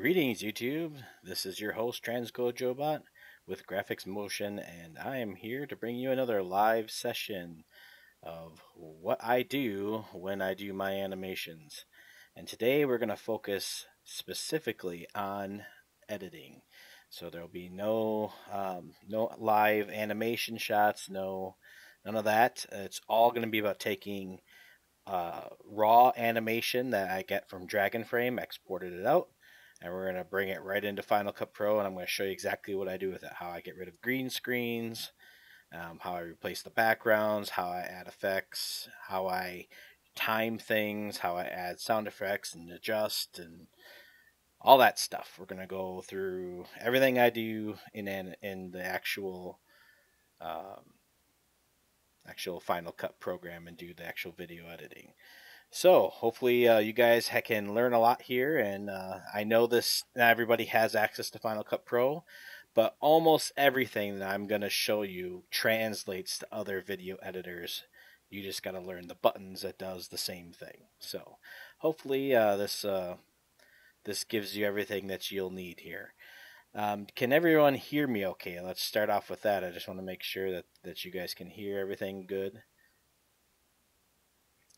Greetings, YouTube. This is your host, TransGoJobot, with Graf-X Motion, and I am here to bring you another live session of what I do when I do my animations. And today we're going to focus specifically on editing. So there'll be no live animation shots, none of that. It's all going to be about taking raw animation that I get from Dragonframe, exported it out, and we're going to bring it right into Final Cut Pro, and I'm going to show you exactly what I do with it, how I get rid of green screens, how I replace the backgrounds, how I add effects, how I time things, how I add sound effects and adjust, and all that stuff. We're going to go through everything I do in the um, actual Final Cut program and do the actual video editing. So hopefully you guys can learn a lot here, and I know not everybody has access to Final Cut Pro, but almost everything that I'm going to show you translates to other video editors. You just got to learn the buttons that does the same thing. So hopefully this gives you everything that you'll need here. Can everyone hear me okay? Let's start off with that. I just want to make sure that you guys can hear everything good.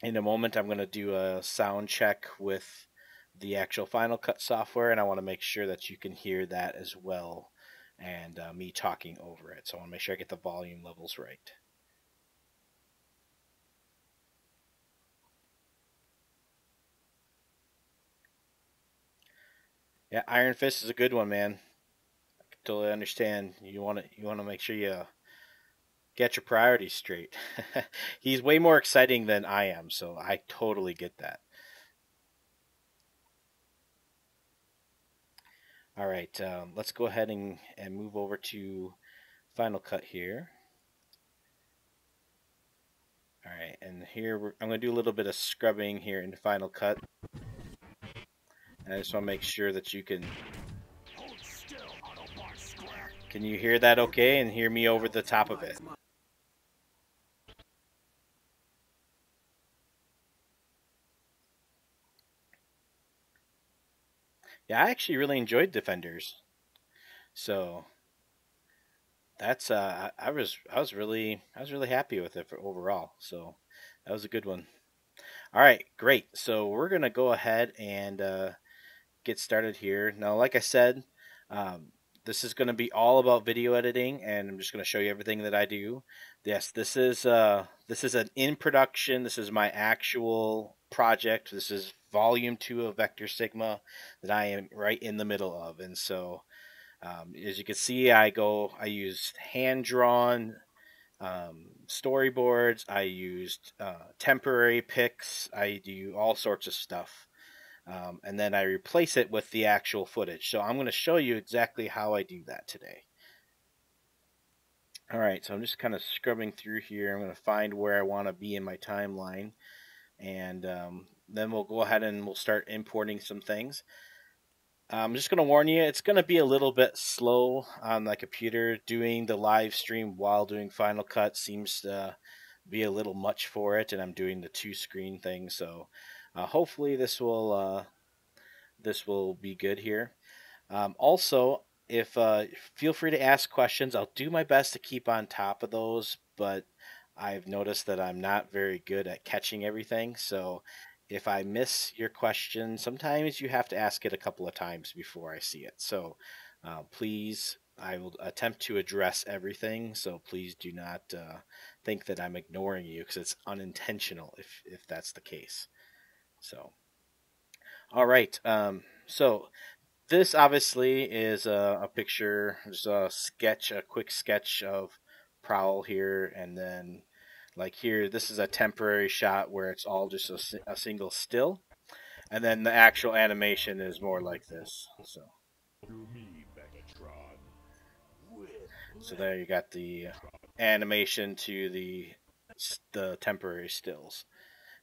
In a moment, I'm going to do a sound check with the actual Final Cut software, and I want to make sure that you can hear that as well, and me talking over it. So I want to make sure I get the volume levels right. Yeah, Iron Fist is a good one, man. I can totally understand. You want to make sure you get your priorities straight. He's way more exciting than I am, so I totally get that. All right, let's go ahead and move over to Final Cut here. All right, and here I'm going to do a little bit of scrubbing here in Final Cut. And I just want to make sure that you can you hear that okay and hear me over the top of it. Yeah, I actually really enjoyed Defenders. So that's I was really happy with it overall. So that was a good one. All right, great. So we're gonna go ahead and get started here. Now, like I said, um, this is going to be all about video editing, and I'm just going to show you everything that I do. Yes, this is an in production. This is my actual project. This is volume 2 of Vector Sigma that I am right in the middle of, and so as you can see, I use hand drawn storyboards. I used temporary pics. I do all sorts of stuff. And then I replace it with the actual footage. So I'm going to show you exactly how I do that today. All right, so I'm just kind of scrubbing through here. I'm going to find where I want to be in my timeline, and then we'll go ahead and we'll start importing some things. I'm just going to warn you, it's going to be a little bit slow on my computer. Doing the live stream while doing Final Cut seems to be a little much for it, and I'm doing the 2-screen thing. So hopefully this will be good here. Also, if feel free to ask questions. I'll do my best to keep on top of those, but I've noticed that I'm not very good at catching everything. So if I miss your question, sometimes you have to ask it a couple of times before I see it. So please, I will attempt to address everything. So please do not think that I'm ignoring you, because it's unintentional if that's the case. So, all right. So this obviously is a picture, just a quick sketch of Prowl here, and then like here, this is a temporary shot where it's all just a single still, and then the actual animation is more like this. So there you got the animation to the temporary stills.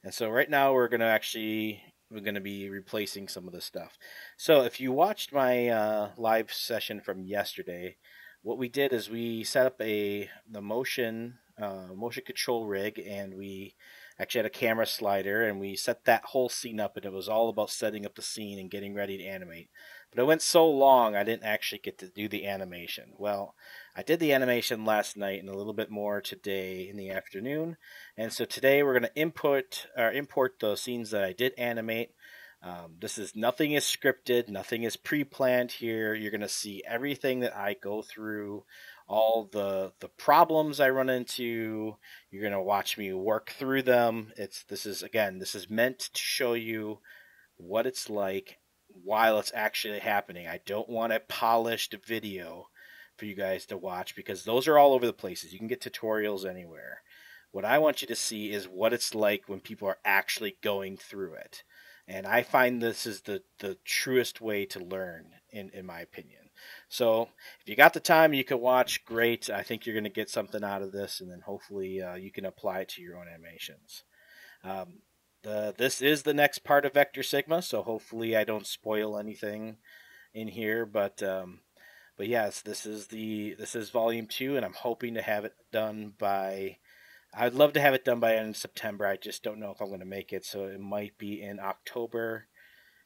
And so right now we're going to be replacing some of the stuff. So if you watched my live session from yesterday, what we did is we set up the motion control rig, and we actually had a camera slider, and we set that whole scene up, and it was all about setting up the scene and getting ready to animate. but it went so long I didn't actually get to do the animation. Well, I did the animation last night and a little bit more today in the afternoon. And so today we're going to import the scenes that I did animate. This is nothing is scripted, nothing is pre-planned here. You're going to see everything that I go through, all the problems I run into. You're going to watch me work through them. This is meant to show you what it's like while it's actually happening. I don't want a polished video for you guys to watch because those are all over the places. You can get tutorials anywhere. What I want you to see is what it's like when people are actually going through it. And I find this is the truest way to learn, in my opinion. So if you got the time, you can watch. Great. I think you're going to get something out of this, and then hopefully you can apply it to your own animations. Um, this is the next part of Vector Sigma, so hopefully I don't spoil anything in here. But yes, this is volume 2, and I'm hoping to have it done by. I'd love to have it done by end of September. I just don't know if I'm going to make it, so it might be in October,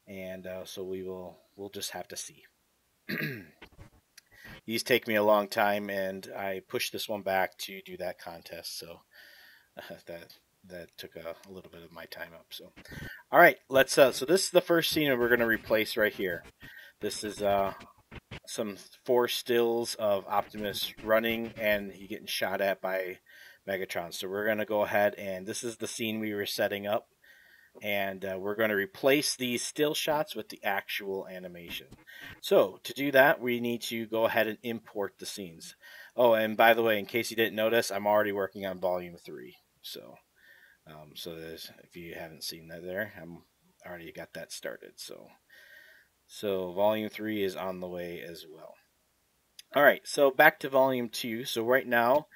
and so we'll just have to see. These take me a long time, and I pushed this one back to do that contest, so that took a little bit of my time up. So, all right, let's. So this is the first scene that we're going to replace right here. This is some 4 stills of Optimus running, and he getting shot at by Megatron. So we're going to go ahead, and this is the scene we were setting up, and we're going to replace these still shots with the actual animation. So to do that, we need to go ahead and import the scenes. Oh, and by the way, in case you didn't notice, I'm already working on volume 3. So if you haven't seen that there, I'm already got that started. So volume 3 is on the way as well. All right, so back to volume 2. So right now,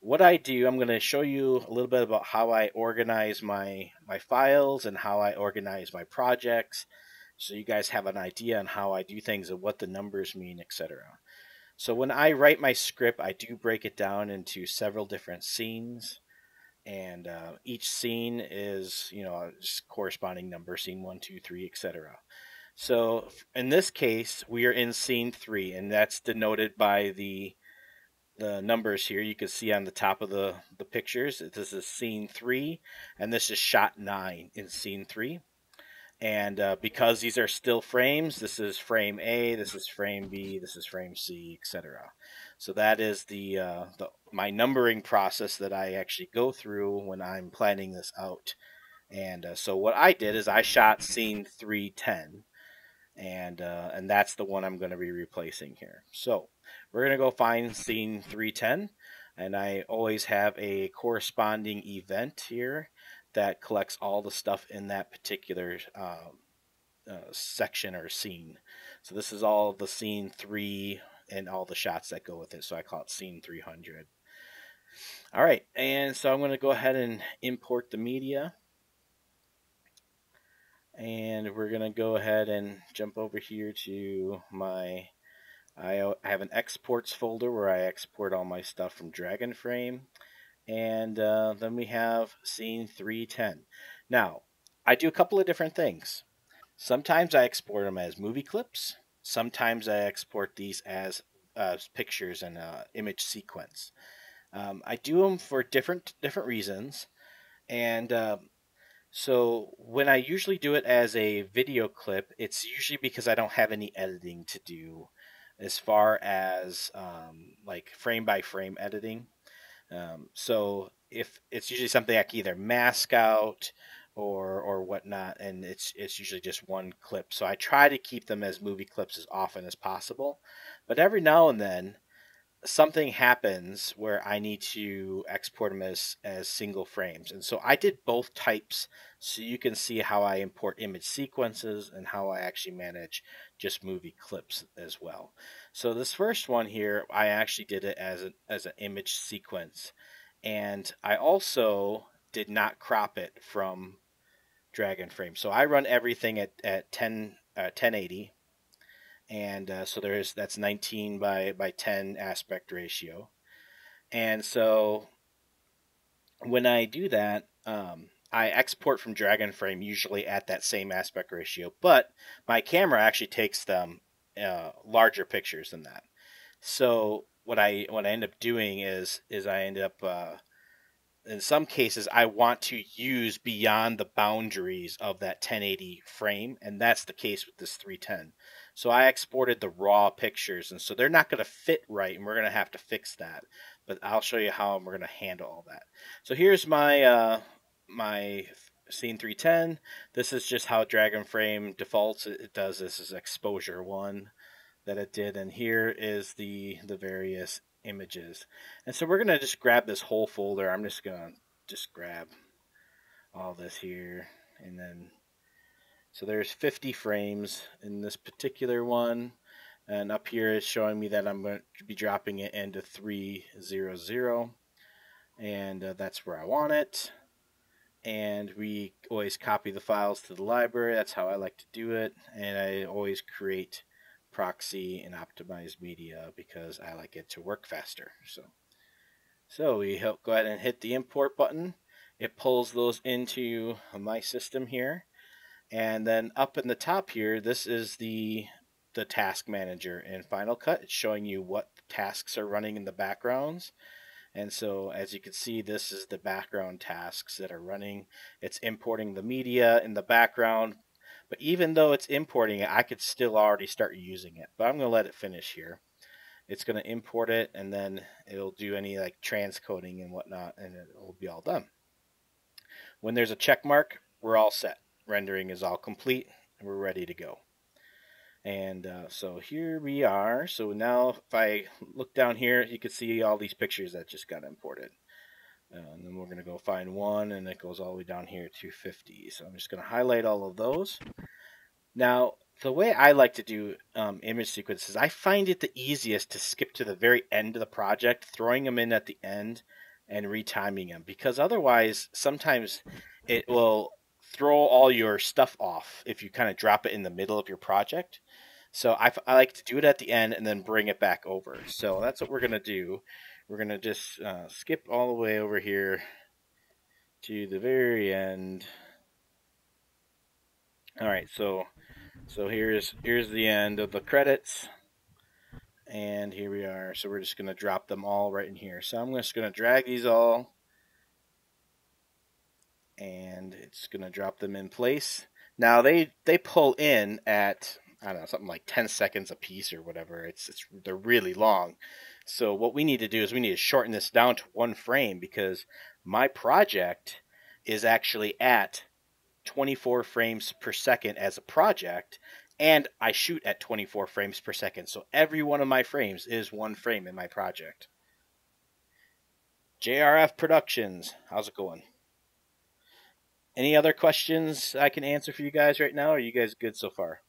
what I do, I'm going to show you a little bit about how I organize my files and how I organize my projects, so you guys have an idea on how I do things and what the numbers mean, etc. So when I write my script, I do break it down into several different scenes, and each scene is just corresponding number, scene 1, 2, 3, etc. So in this case we are in scene 3, and that's denoted by the numbers here. You can see on the top of the pictures, this is scene 3, and this is shot 9 in scene 3. And because these are still frames, this is frame A, this is frame B, this is frame C, etc. So that is my numbering process that I actually go through when I'm planning this out. And so what I did is I shot scene 310, and that's the one I'm going to be replacing here. So we're going to go find scene 310, and I always have a corresponding event here that collects all the stuff in that particular section or scene. So this is all the scene 3 and all the shots that go with it. So I call it scene 300. All right, and so I'm going to go ahead and import the media. And we're going to go ahead and jump over here to I have an exports folder where I export all my stuff from Dragonframe. And then we have scene 310. Now, I do a couple of different things. Sometimes I export them as movie clips. Sometimes I export these as pictures and image sequence. I do them for different reasons. And so when I usually do it as a video clip, it's usually because I don't have any editing to do as far as like frame by frame editing. So if it's usually something I can either mask out or whatnot, and it's usually just one clip. So I try to keep them as movie clips as often as possible. But every now and then something happens where I need to export them as single frames. And so I did both types, so you can see how I import image sequences and how I actually manage just movie clips as well. So this first one here, I actually did it as an image sequence. And I also did not crop it from Dragonframe. So I run everything at 1080, and so that's 19 by 10 aspect ratio. And so when I do that, I export from Dragonframe usually at that same aspect ratio, but my camera actually takes them larger pictures than that. So what I end up doing is I end up in some cases I want to use beyond the boundaries of that 1080 frame, and that's the case with this 310. So I exported the raw pictures, and so they're not going to fit right, and we're going to have to fix that. But I'll show you how we're going to handle all that. So here's my my scene 310. This is just how Dragon Frame defaults. It does this is exposure 1 that it did, and here is the various images. And so we're gonna just grab this whole folder. I'm just gonna grab all this here, and then so there's 50 frames in this particular one, and up here is showing me that I'm going to be dropping it into 300, and that's where I want it. And we always copy the files to the library. That's how I like to do it, and I always create proxy and optimized media because I like it to work faster. So we go ahead and hit the import button. It pulls those into my system here, and then up in the top here, this is the task manager in Final Cut. It's showing you what tasks are running in the backgrounds. And so as you can see, this is the background tasks that are running. It's importing the media in the background. But even though it's importing it, I could still already start using it. But I'm going to let it finish here. It's going to import it, and then it'll do any like transcoding and whatnot, and it'll be all done. When there's a check mark, we're all set. Rendering is all complete, and we're ready to go. And so here we are. So now if I look down here, you can see all these pictures that just got imported. And then we're going to go find one, and it goes all the way down here to 50. So I'm just going to highlight all of those. Now, the way I like to do image sequences, I find it the easiest to skip to the very end of the project, throwing them in at the end and retiming them. Because otherwise, sometimes it will throw all your stuff off if you kind of drop it in the middle of your project. So I like to do it at the end and then bring it back over. So that's what we're going to do. We're going to just skip all the way over here to the very end. All right, so here's the end of the credits. And here we are. So we're just going to drop them all right in here. So I'm just going to drag these all, and it's going to drop them in place. Now they pull in at, I don't know, something like 10 seconds a piece or whatever. They're really long. So what we need to do is we need to shorten this down to 1 frame, because my project is actually at 24 frames per second as a project, and I shoot at 24 frames per second. So every one of my frames is 1 frame in my project. JRF Productions, how's it going? Any other questions I can answer for you guys right now? Or are you guys good so far?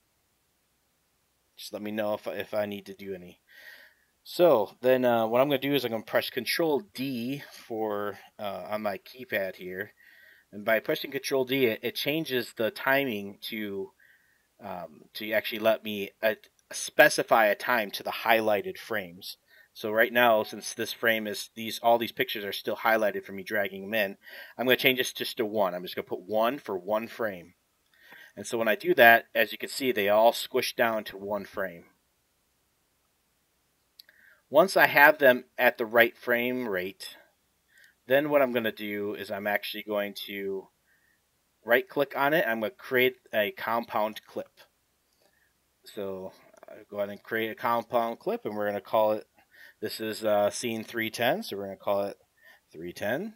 Just let me know if I need to do any. So then what I'm going to do is I'm going to press Control D for on my keypad here. And by pressing Control D, it changes the timing to actually let me specify a time to the highlighted frames. So right now, since this frame is all these pictures are still highlighted for me dragging them in, I'm going to change this just to 1. I'm just going to put 1 for 1 frame. And so when I do that, as you can see, they all squish down to 1 frame. Once I have them at the right frame rate, then what I'm going to do is I'm actually going to right click on it. I'm going to create a compound clip. So I'll go ahead and create a compound clip, and we're going to call it, this is scene 310, so we're going to call it 310.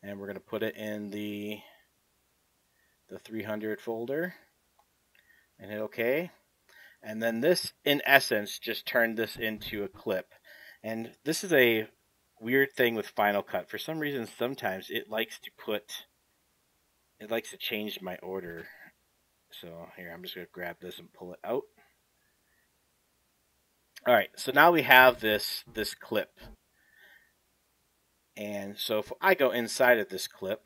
And we're going to put it in the 300 folder and hit OK. And then this, in essence, just turned this into a clip. And this is a weird thing with Final Cut. For some reason, sometimes it likes to change my order. So here, I'm just going to grab this and pull it out. All right, so now we have this clip. And so if I go inside of this clip,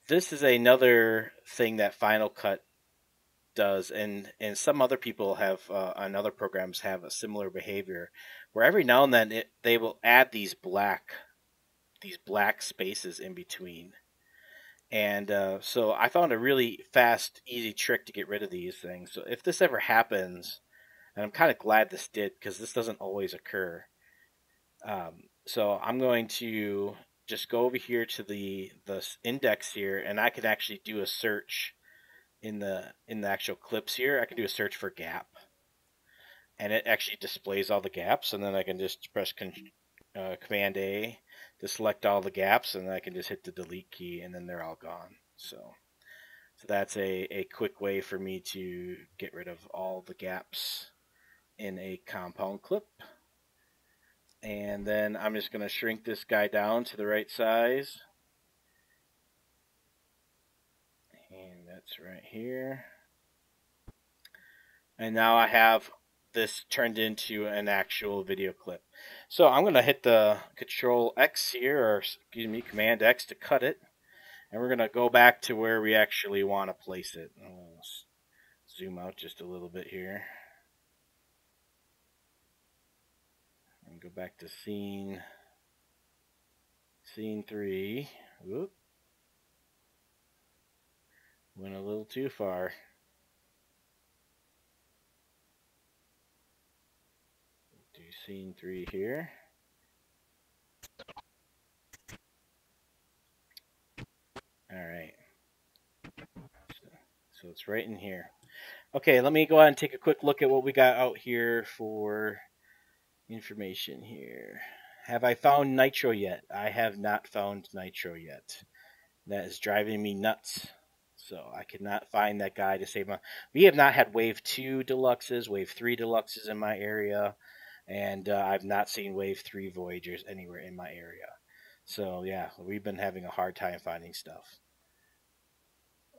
this is another thing that Final Cut does, and some other people have on other programs have a similar behavior, where every now and then they will add these black spaces in between. And so I found a really fast, easy trick to get rid of these things. So if this ever happens, and I'm kind of glad this did because this doesn't always occur. So I'm going to just go over here to the index here, and I can actually do a search in the actual clips here. I can do a search for gap, and it actually displays all the gaps, and then I can just press Command A to select all the gaps, and then I can just hit the delete key, and then they're all gone. So that's a quick way for me to get rid of all the gaps in a compound clip. And then I'm just going to shrink this guy down to the right size. And that's right here. And now I have this turned into an actual video clip. So I'm going to hit the Control X here, or excuse me, Command X to cut it. And we're going to go back to where we actually want to place it. I'll zoom out just a little bit here. And go back to scene 3. Whoop. Went a little too far. Do scene 3 here. All right. So it's right in here. Okay, let me go ahead and take a quick look at what we got out here for information here. Have I found Nitro yet? I have not found Nitro yet. That is driving me nuts. So I could not find that guy to save my... We have not had Wave 2 Deluxes, Wave 3 Deluxes in my area, and I've not seen Wave 3 Voyagers anywhere in my area. So yeah, we've been having a hard time finding stuff.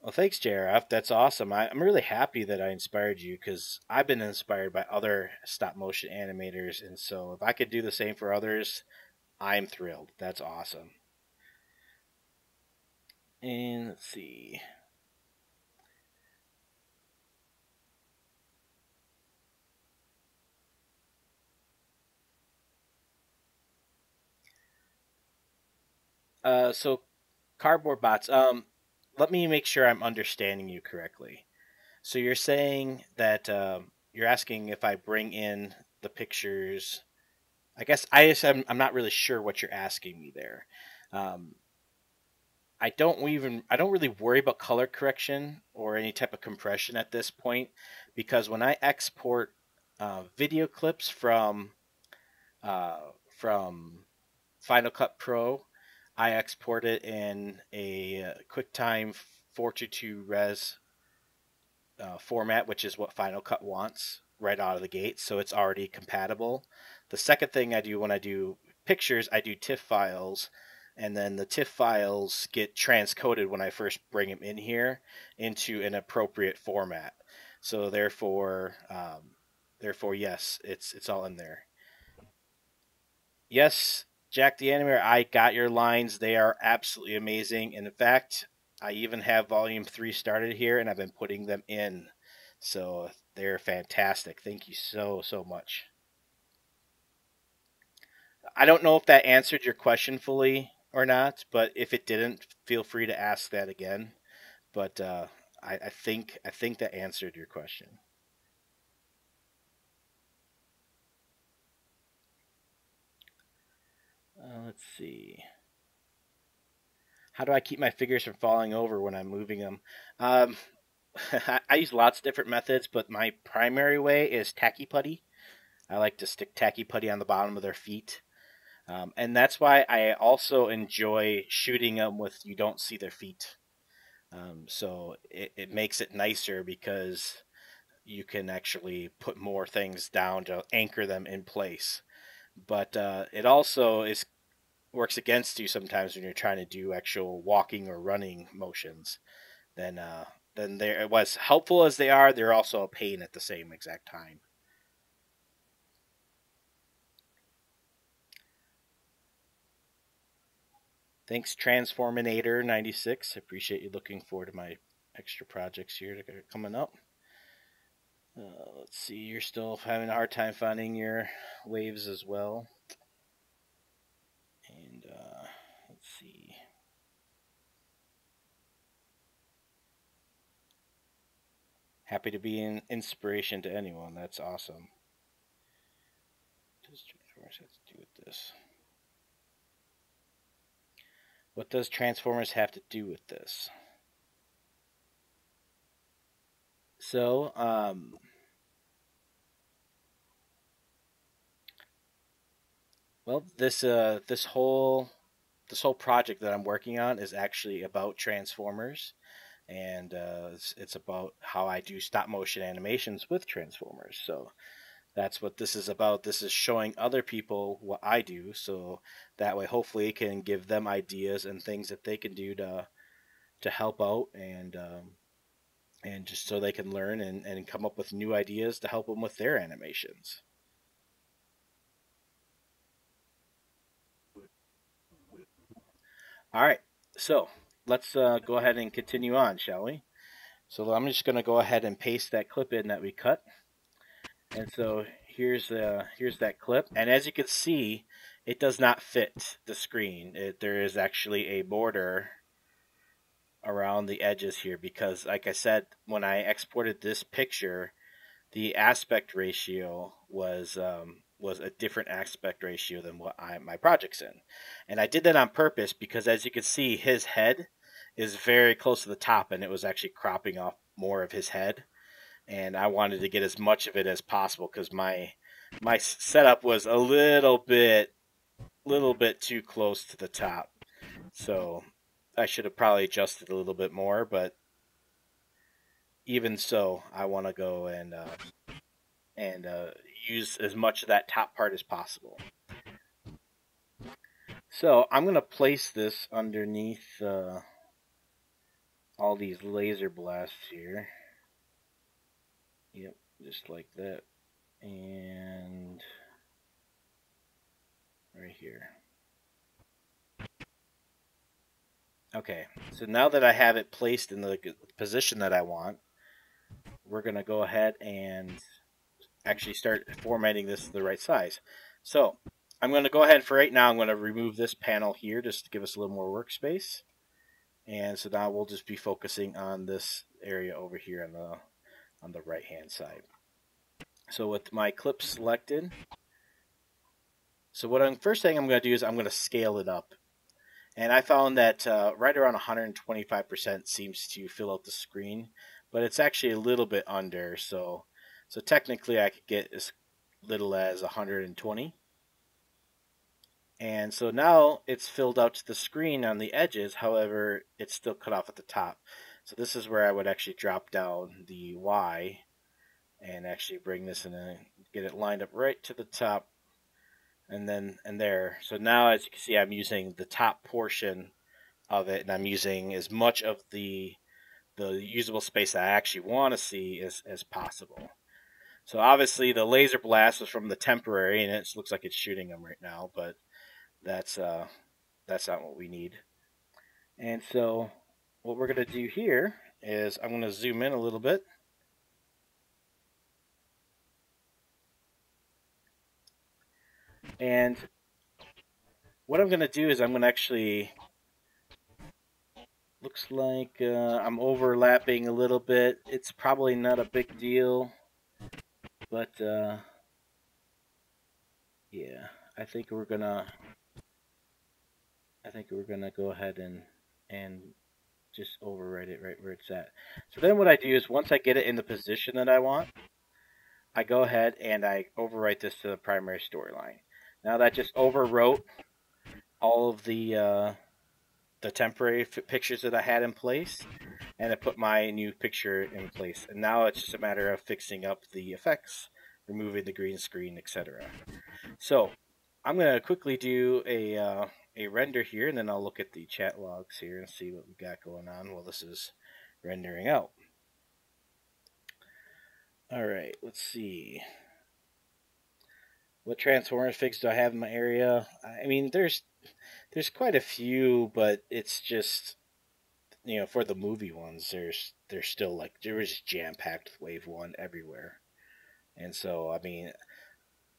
Well, thanks, JRF. That's awesome. I'm really happy that I inspired you because I've been inspired by other stop motion animators. And so if I could do the same for others, I'm thrilled. That's awesome. And let's see. So cardboard bots. Let me make sure I'm understanding you correctly. So you're saying that you're asking if I bring in the pictures. I guess I'm not really sure what you're asking me there. Um, I don't really worry about color correction or any type of compression at this point because when I export video clips from Final Cut Pro, I export it in a QuickTime 422 res format, which is what Final Cut wants right out of the gate, so it's already compatible. The second thing I do when I do pictures, I do TIFF files, and then the TIFF files get transcoded when I first bring them in here into an appropriate format. So therefore, yes, it's all in there. Yes, Jack the Animator, I got your lines. They are absolutely amazing. And in fact, I even have Volume 3 started here, and I've been putting them in. So they're fantastic. Thank you so much. I don't know if that answered your question fully or not, but if it didn't, feel free to ask that again. But I think that answered your question. Let's see. How do I keep my figures from falling over when I'm moving them? Um, I use lots of different methods, but my primary way is tacky putty. I like to stick tacky putty on the bottom of their feet. And that's why I also enjoy shooting them with you don't see their feet. So it makes it nicer because you can actually put more things down to anchor them in place. But it also works against you sometimes when you're trying to do actual walking or running motions. Then they're as helpful as they are, they're also a pain at the same exact time. Thanks, Transforminator96. I appreciate you looking forward to my extra projects here that are coming up. Let's see, you're still having a hard time finding your waves as well. And let's see. Happy to be an inspiration to anyone. That's awesome. What does Transformers have to do with this? What does Transformers have to do with this? So, well, this whole project that I'm working on is actually about Transformers, and it's about how I do stop motion animations with Transformers. So that's what this is about. This is showing other people what I do, so that way, hopefully, it can give them ideas and things that they can do to help out and just so they can learn and come up with new ideas to help them with their animations. All right, so let's go ahead and continue on, shall we? So I'm just going to go ahead and paste that clip in that we cut. And so here's that clip, and as you can see, it does not fit the screen. There is actually a border around the edges here because, like I said, when I exported this picture, the aspect ratio was a different aspect ratio than what my project's in, and I did that on purpose because, as you can see, his head is very close to the top, and it was actually cropping off more of his head, and I wanted to get as much of it as possible because my setup was a little bit too close to the top, so I should have probably adjusted a little bit more, but even so, I want to go and use as much of that top part as possible. So I'm going to place this underneath all these laser blasts here. Yep, just like that. And right here. Okay, so now that I have it placed in the position that I want, we're going to go ahead and actually start formatting this to the right size. So I'm going to go ahead for right now. I'm going to remove this panel here just to give us a little more workspace. And so now we'll just be focusing on this area over here on the right hand side. So with my clip selected, so first thing I'm going to do is I'm going to scale it up. And I found that right around 125% seems to fill out the screen, but it's actually a little bit under. So technically I could get as little as 120. And so now it's filled out to the screen on the edges, however, it's still cut off at the top. So this is where I would actually drop down the Y and actually bring this in and get it lined up right to the top and there. So now, as you can see, I'm using the top portion of it, and I'm using as much of the usable space that I actually want to see as possible. So obviously the laser blast was from the temporary, and it looks like it's shooting them right now, but that's not what we need. And so what we're going to do here is I'm going to zoom in a little bit. And what I'm going to do is I'm going to actually, looks like I'm overlapping a little bit. It's probably not a big deal, but yeah, I think we're gonna go ahead and just overwrite it right where it's at. So then what I do is once I get it in the position that I want, I go ahead and I overwrite this to the primary storyline. Now that just overwrote all of the temporary pictures that I had in place, and I put my new picture in place. And now it's just a matter of fixing up the effects, removing the green screen, etc. So I'm going to quickly do a render here, and then I'll look at the chat logs here and see what we got going on while this is rendering out. All right, let's see. What Transformers figs do I have in my area? I mean, there's quite a few, but it's just, for the movie ones, there's still like there was jam packed with Wave One everywhere, and so I mean,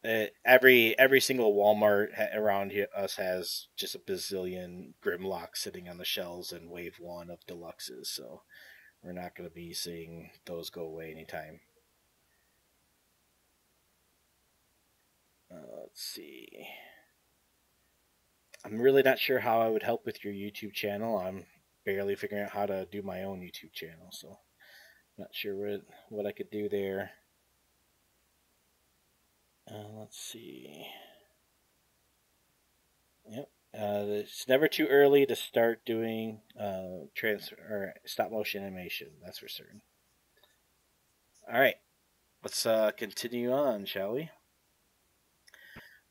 every single Walmart around here us has just a bazillion Grimlocks sitting on the shelves and Wave One of deluxes. So we're not going to be seeing those go away anytime. Let's see. I'm really not sure how I would help with your YouTube channel. I'm barely figuring out how to do my own YouTube channel, so not sure what I could do there. Let's see. Yep. It's never too early to start doing or stop motion animation. That's for certain. All right, let's continue on, shall we?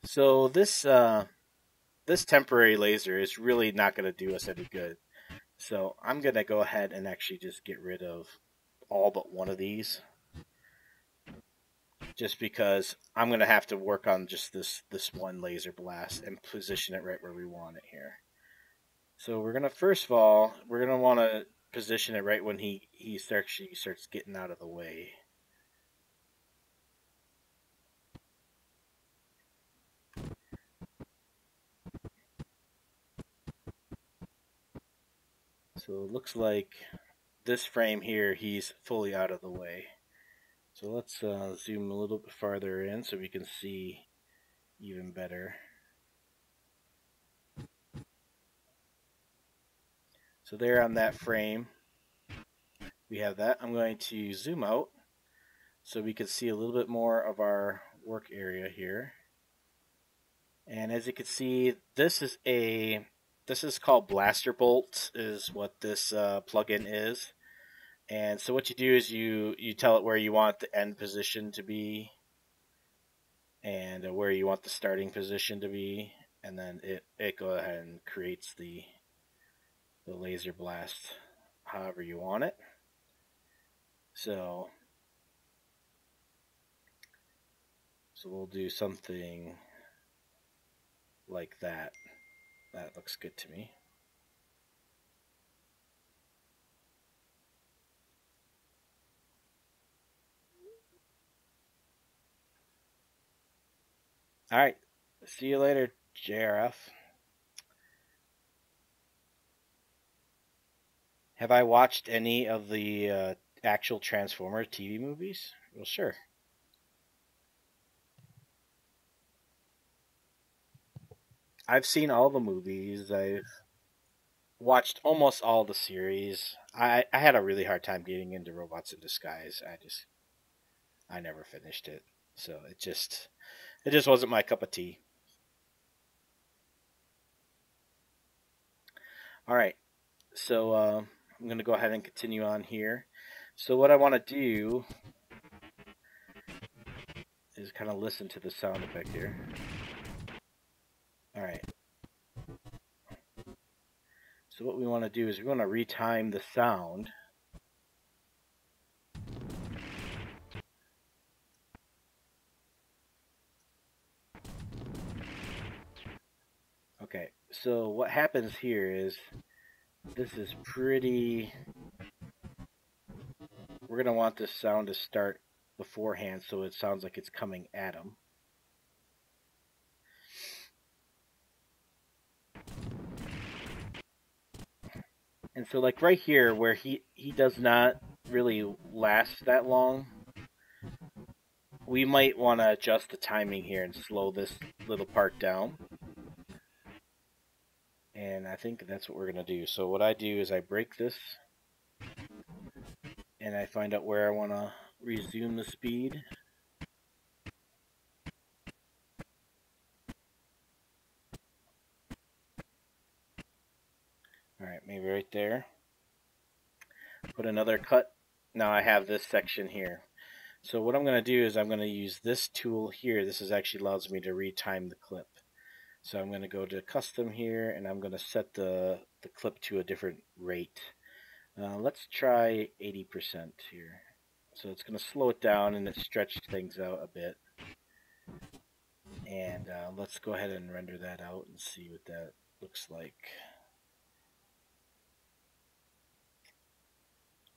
So this temporary laser is really not going to do us any good. So I'm going to go ahead and actually just get rid of all but one of these, just because I'm going to have to work on just this one laser blast and position it right where we want it here. So we're going to, first of all, we're going to want to position it right when he starts getting out of the way. So it looks like this frame here, he's fully out of the way. So let's zoom a little bit farther in so we can see even better. So there on that frame, we have that. I'm going to zoom out so we can see a little bit more of our work area here. And as you can see, this is called Blaster Bolt, is what this plugin is. And so what you do is you tell it where you want the end position to be, and where you want the starting position to be, and then it goes ahead and creates the laser blast however you want it. So we'll do something like that. That looks good to me. All right. See you later, JRF. Have I watched any of the actual Transformer TV movies? Well, sure. I've seen all the movies. I've watched almost all the series. I had a really hard time getting into Robots in Disguise. I never finished it. So it just wasn't my cup of tea. All right. So I'm going to go ahead and continue on here. So what I want to do is kind of listen to the sound effect here. All right. So what we want to do is we want to retime the sound. Okay, so what happens here is this is pretty... We're going to want this sound to start beforehand so it sounds like it's coming at him. And so like right here where he does not really last that long, we might want to adjust the timing here and slow this little part down. And I think that's what we're going to do. So what I do is I break this and I find out where I want to resume the speed. Alright, maybe right there. Put another cut. Now I have this section here. So what I'm going to do is I'm going to use this tool here. This is actually allows me to retime the clip. So I'm going to go to custom here and I'm going to set the clip to a different rate. Let's try 80% here. So it's going to slow it down and it stretched things out a bit. And let's go ahead and render that out and see what that looks like.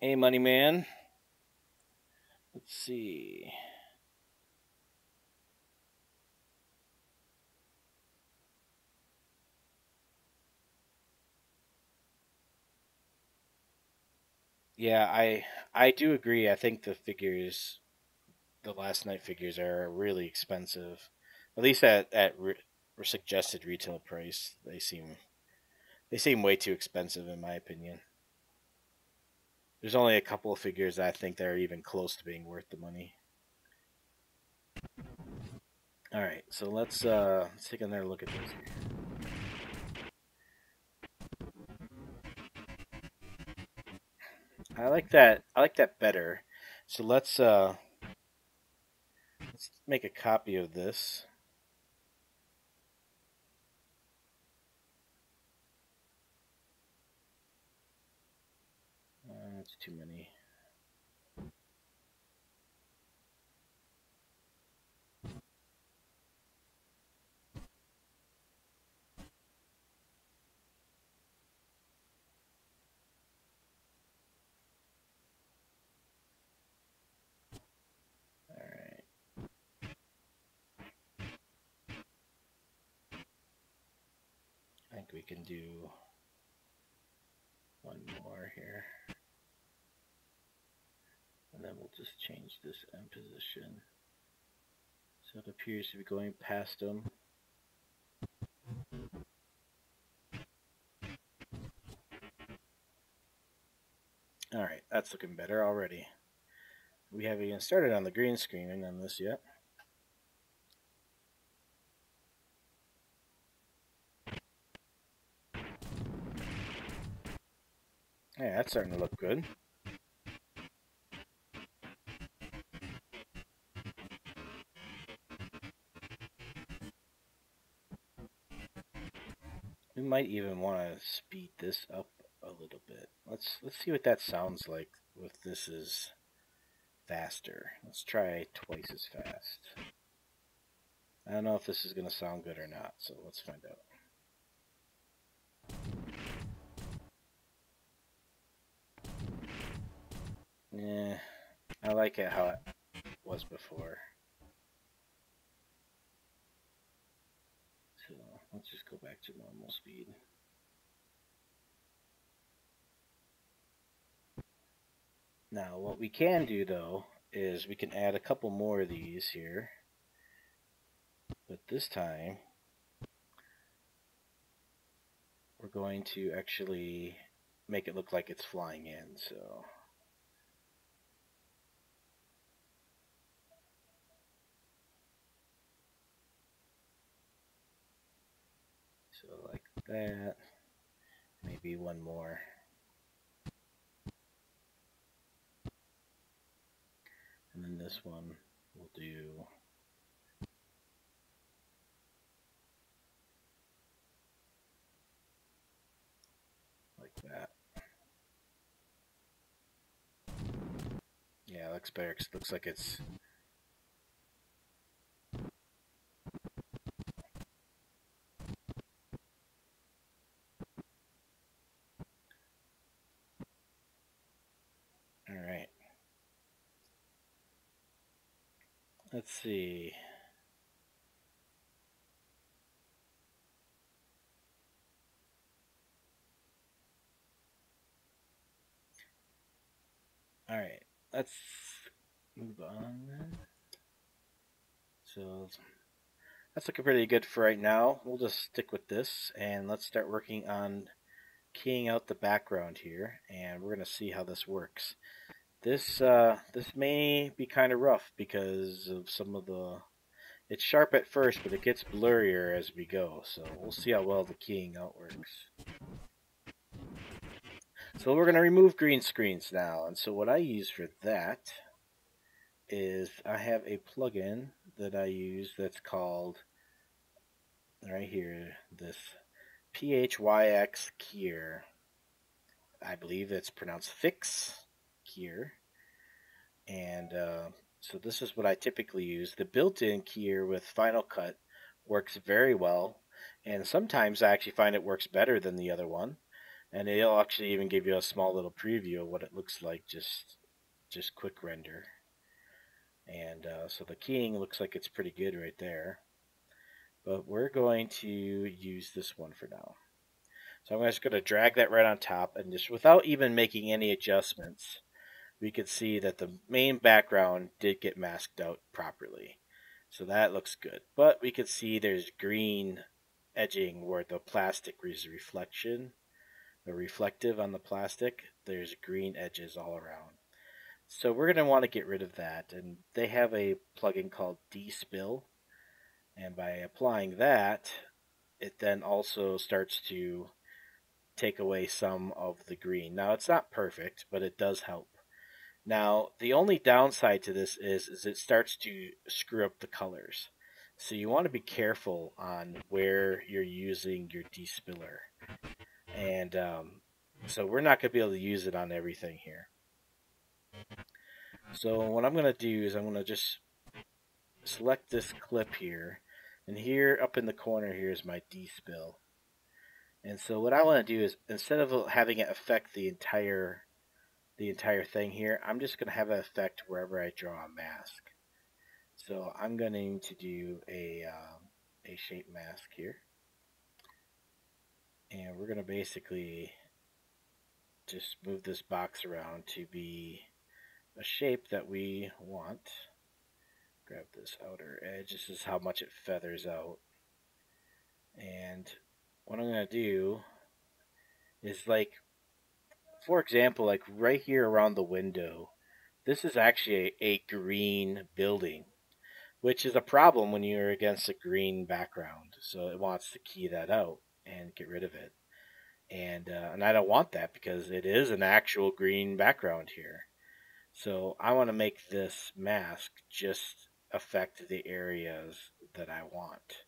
Hey, Money Man. Let's see. Yeah, I do agree. I think the last night figures are really expensive. At least suggested retail price, they seem way too expensive in my opinion. There's only a couple of figures that I think that are even close to being worth the money. All right, so let's take another look at this here. I like that. I like that better. So let's make a copy of this. That's too many. All right. I think we can do one more here. And then we'll just change this M position. So it appears to be going past them. Alright, that's looking better already. We haven't even started on the green screening on this yet. Yeah, that's starting to look good. We might even want to speed this up a little bit. Let's see what that sounds like if this is faster. Let's try twice as fast. I don't know if this is going to sound good or not, so let's find out. Yeah, I like it how it was before. So let's just go back to normal speed. Now, what we can do though is we can add a couple more of these here, but this time we're going to actually make it look like it's flying in. So like that. Maybe one more. And then this one we'll do like that. Yeah, it looks better 'cause it looks like it's... Alright. Let's see. Alright, let's move on then. So that's looking pretty good for right now. We'll just stick with this and let's start working on keying out the background here, and we're gonna see how this works. This may be kind of rough because of some of the... It's sharp at first, but it gets blurrier as we go. So we'll see how well the keying out works. So we're gonna remove green screens now, and so what I use for that is I have a plugin that I use that's called right here this PHYX Keyer. I believe it's pronounced Fix Keyer. And so this is what I typically use. The built-in keyer with Final Cut works very well, and sometimes I actually find it works better than the other one. And it'll actually even give you a small little preview of what it looks like, just quick render. And so the keying looks like it's pretty good right there. But we're going to use this one for now. So I'm just going to drag that right on top, and just without even making any adjustments, we could see that the main background did get masked out properly. So that looks good. But we could see there's green edging where the plastic is reflective on the plastic. There's green edges all around. So we're going to want to get rid of that. And they have a plugin called Despill. And by applying that, it then also starts to take away some of the green. Now, it's not perfect, but it does help. Now, the only downside to this is it starts to screw up the colors. So you want to be careful on where you're using your despiller. And so we're not going to be able to use it on everything here. So what I'm going to do is I'm going to just select this clip here. And here up in the corner here is my despill. And so what I want to do is, instead of having it affect the entire thing here, I'm just going to have it affect wherever I draw a mask. So I'm going to do a shape mask here. And we're going to basically just move this box around to be a shape that we want. Grab this outer edge. This is how much it feathers out. And what I'm going to do is, like, for example, like right here around the window, this is actually a green building, which is a problem when you're against a green background. So it wants to key that out and get rid of it. And I don't want that because it is an actual green background here. So I want to make this mask just affect the areas that I want.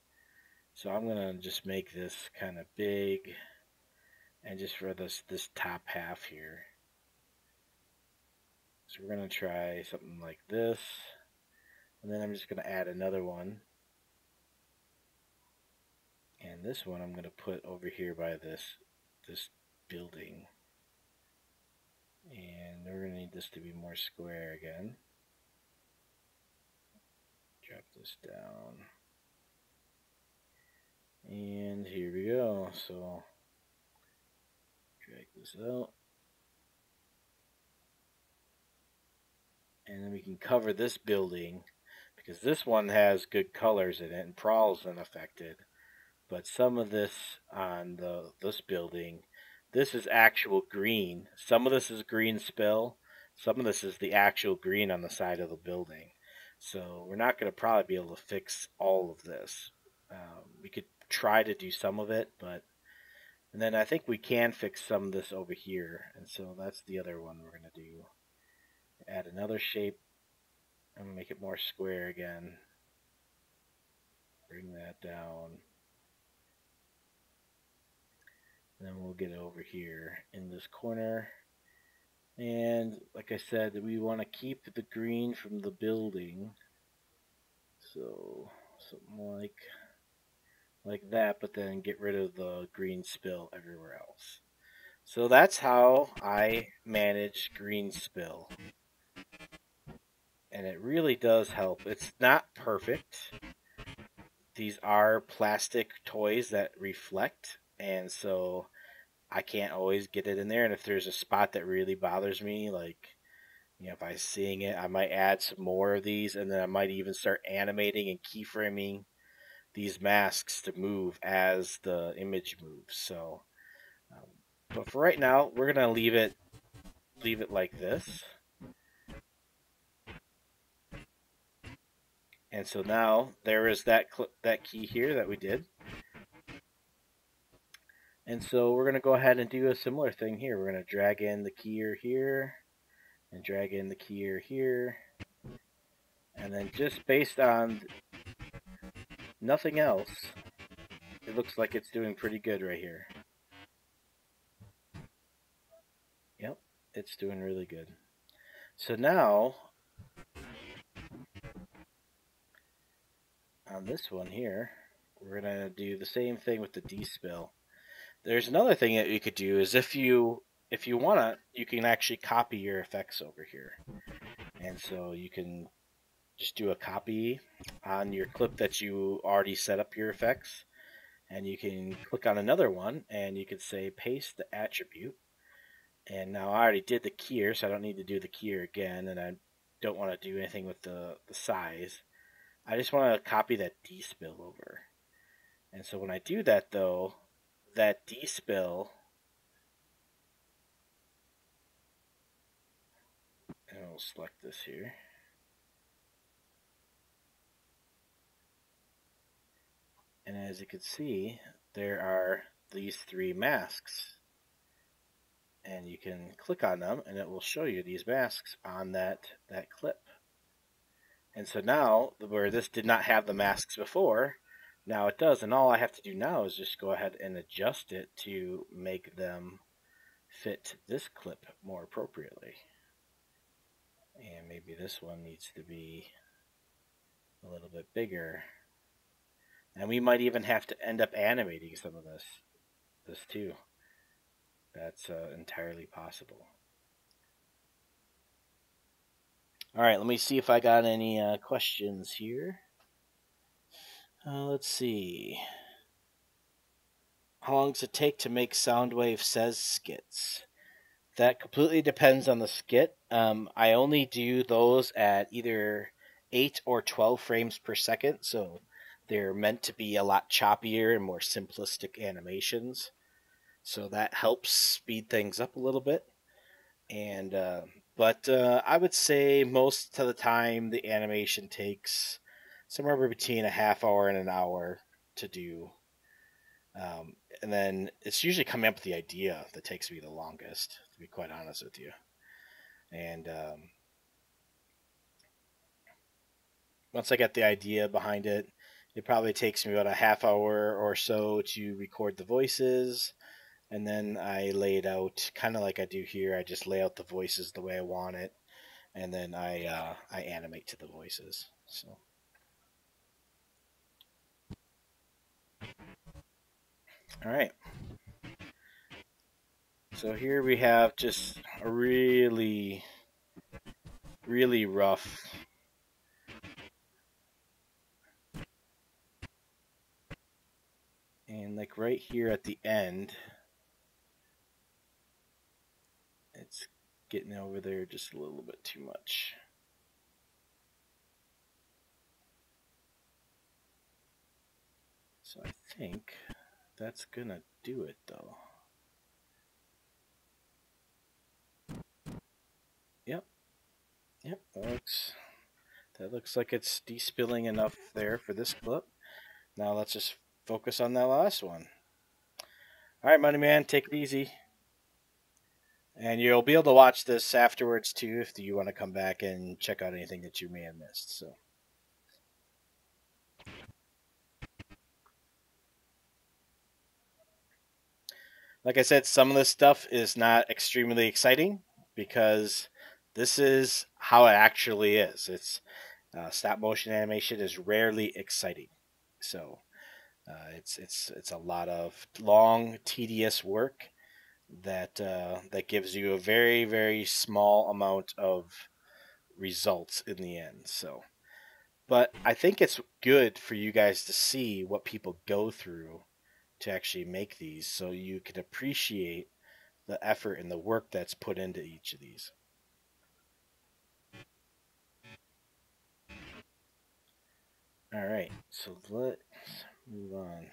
So I'm going to just make this kind of big, and just for this top half here. So we're going to try something like this. And then I'm just going to add another one. And this one I'm going to put over here by this building. And we're going to need this to be more square again. Drop this down. And here we go. So drag this out. And then we can cover this building, because this one has good colors in it and prowls unaffected. But some of this on this building, this is actual green. Some of this is green spill. Some of this is the actual green on the side of the building. So we're not going to probably be able to fix all of this. We could try to do some of it, and then I think we can fix some of this over here. And so that's the other one we're going to do. Add another shape. I'm going to make it more square again. Bring that down. And then we'll get over here in this corner. And like I said, we want to keep the green from the building. So something like that, but then get rid of the green spill everywhere else. So that's how I manage green spill. And it really does help. It's not perfect. These are plastic toys that reflect, and so I can't always get it in there. And if there's a spot that really bothers me, like, if I'm seeing it, I might add some more of these, and then I might even start animating and keyframing these masks to move as the image moves. So, but for right now, we're gonna leave it like this. And so now there is that key here that we did. And so we're going to go ahead and do a similar thing here. We're going to drag in the keyer here and drag in the keyer here. And then just based on nothing else, it looks like it's doing pretty good right here. Yep, it's doing really good. So now, on this one here, we're going to do the same thing with the despill. There's another thing that you could do is if you want to, you can actually copy your effects over here. And so you can just do a copy on your clip that you already set up your effects. And you can click on another one, and you can say paste the attribute. And now I already did the keyer, so I don't need to do the keyer again, and I don't want to do anything with the size. I just want to copy that D-spill over. And so when I do that, though, that D-spill, and we'll select this here. And as you can see, there are these 3 masks. And you can click on them, and it will show you these masks on that clip. And so now, where this did not have the masks before, now it does. And all I have to do now is just go ahead and adjust it to make them fit this clip more appropriately. And maybe this one needs to be a little bit bigger. And we might even have to end up animating some of this too. That's entirely possible. All right, let me see if I got any questions here. Let's see. How long does it take to make Soundwave Says skits? That completely depends on the skit. I only do those at either 8 or 12 frames per second, so they're meant to be a lot choppier and more simplistic animations. So that helps speed things up a little bit. And but I would say most of the time the animation takes somewhere between a half hour and an hour to do. And then it's usually coming up with the idea that takes me the longest, to be quite honest with you. And once I get the idea behind it, it probably takes me about a half hour or so to record the voices. And then I lay it out kind of like I do here. I just lay out the voices the way I want it. And then I animate to the voices. So. All right. So here we have just a really, really rough and like right here at the end, it's getting over there just a little bit too much. So I think that's gonna do it though. Yep. Yep, that looks like it's de-spilling enough there for this clip. Now let's just focus on that last one. All right, Money Man, take it easy. And you'll be able to watch this afterwards too if you want to come back and check out anything that you may have missed. So. Like I said, some of this stuff is not extremely exciting because this is how it actually is. It's stop motion animation is rarely exciting, so it's a lot of long, tedious work that gives you a very very small amount of results in the end. So, but I think it's good for you guys to see what people go through to actually make these, so you can appreciate the effort and the work that's put into each of these. All right, so let's move on.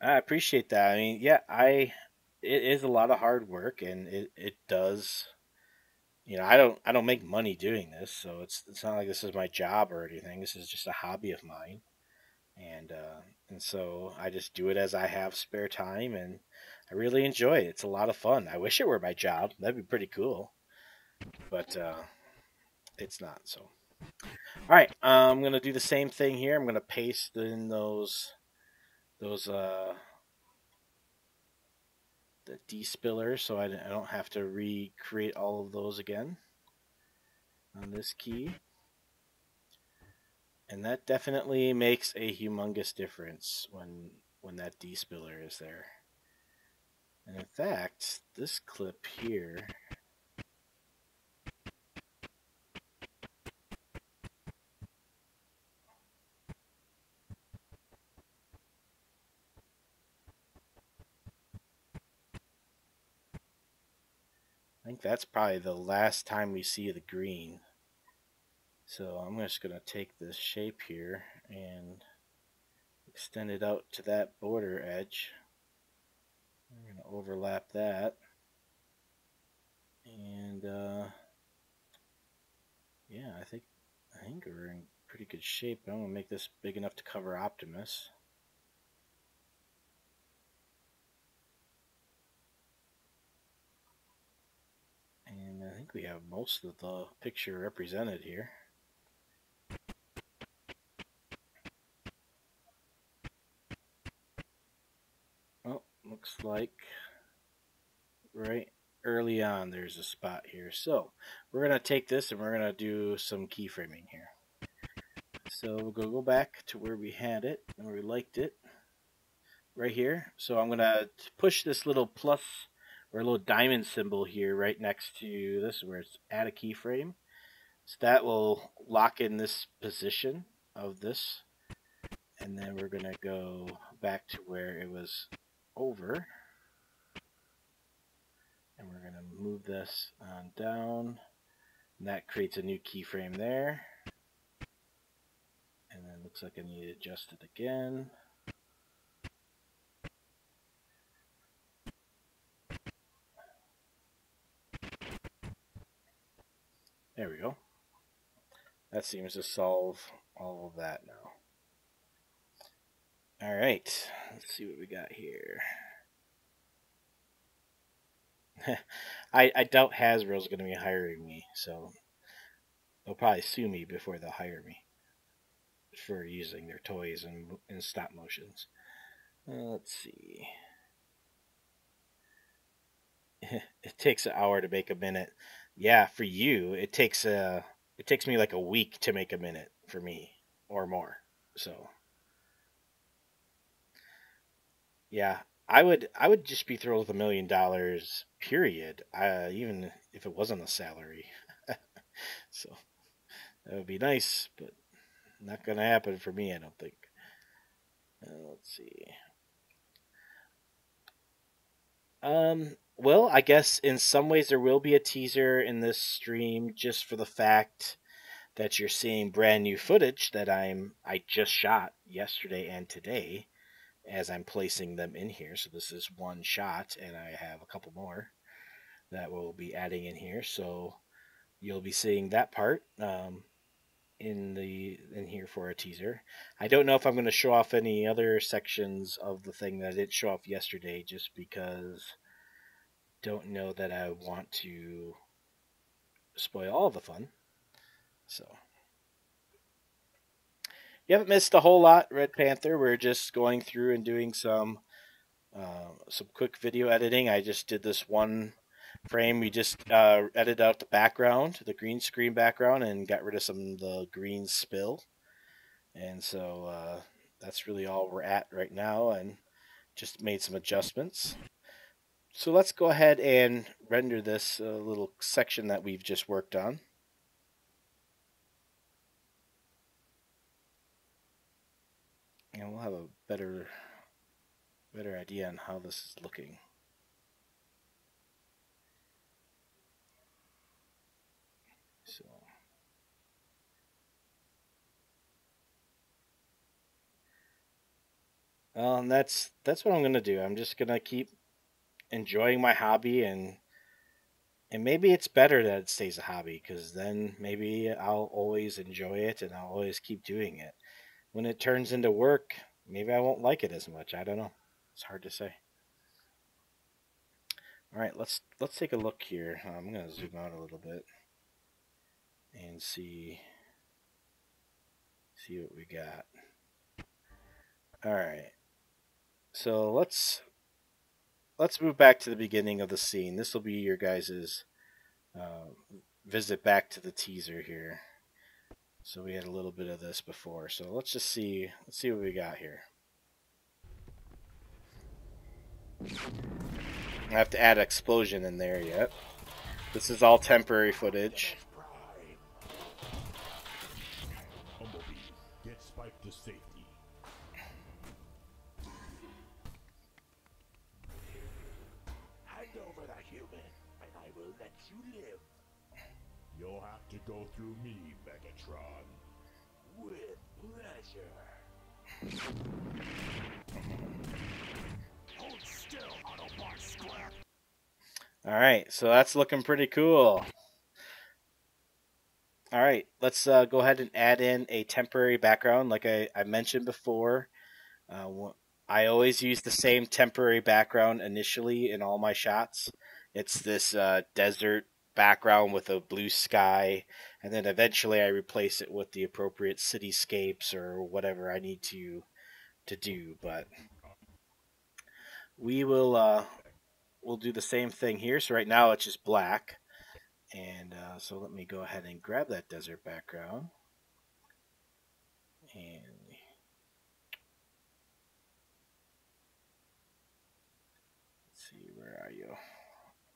I appreciate that. I mean, yeah, it is a lot of hard work, and it does. You know, I don't make money doing this, so it's not like this is my job or anything. This is just a hobby of mine, and so I just do it as I have spare time, and I really enjoy it. It's a lot of fun. I wish it were my job. That'd be pretty cool, but it's not. So, all right, I'm gonna do the same thing here. I'm gonna paste in those the despiller, so I don't have to recreate all of those again on this key. And that definitely makes a humongous difference when that despiller is there. And in fact, this clip here think that's probably the last time we see the green. So I'm just going to take this shape here and extend it out to that border edge. I'm going to overlap that. And yeah, I think we're in pretty good shape. I'm going to make this big enough to cover Optimus. And I think we have most of the picture represented here. Oh, looks like right early on there's a spot here. So we're going to take this and we're going to do some keyframing here. So we'll go back to where we had it and where we liked it. Right here. So I'm going to push this little plus or a little diamond symbol here right next to this where it's add a keyframe. So that will lock in this position of this. And then we're going to go back to where it was over. And we're going to move this on down. And that creates a new keyframe there. And then it looks like I need to adjust it again. There we go. That seems to solve all of that now. All right, let's see what we got here. I doubt Hasbro's going to be hiring me, so they'll probably sue me before they'll hire me for using their toys and stop motions. Let's see. It takes an hour to make a minute. Yeah, for you, it takes me like a week to make a minute for me or more. So yeah, I would just be thrilled with $1 million, period. Even if it wasn't a salary. So that would be nice, but not gonna happen for me, I don't think. Let's see. Well, I guess in some ways there will be a teaser in this stream just for the fact that you're seeing brand new footage that I just shot yesterday and today as I'm placing them in here. So this is one shot, and I have a couple more that we'll be adding in here. So you'll be seeing that part in here for a teaser. I don't know if I'm going to show off any other sections of the thing that I didn't show off yesterday, just because don't know that I want to spoil all the fun. So you haven't missed a whole lot, Red Panther. We're just going through and doing some quick video editing. I just did this one frame. We just edited out the background, the green screen background, and got rid of some of the green spill. And so that's really all we're at right now, and just made some adjustments. So let's go ahead and render this little section that we've just worked on. And we'll have a better idea on how this is looking. So and that's what I'm gonna do. I'm just gonna keep enjoying my hobby, and maybe it's better that it stays a hobby, because then maybe I'll always enjoy it and I'll always keep doing it. When it turns into work, maybe I won't like it as much. I don't know. It's hard to say. All right, let's take a look here. I'm gonna zoom out a little bit and see what we got. All right, so let's move back to the beginning of the scene. This will be your guys's visit back to the teaser here. So we had a little bit of this before. So let's see what we got here. I have to add an explosion in there yet. This is all temporary footage. Get Spike to safety. Hand over the human, and I will let you live. You'll have to go through me, Megatron. With pleasure. Hold still, Autobot scrap. Alright, so that's looking pretty cool. Alright, let's go ahead and add in a temporary background like I mentioned before. I always use the same temporary background initially in all my shots. It's this desert background with a blue sky, and then eventually I replace it with the appropriate cityscapes or whatever I need to do. But we'll do the same thing here. So right now it's just black, and so let me go ahead and grab that desert background, and let's see, where are you?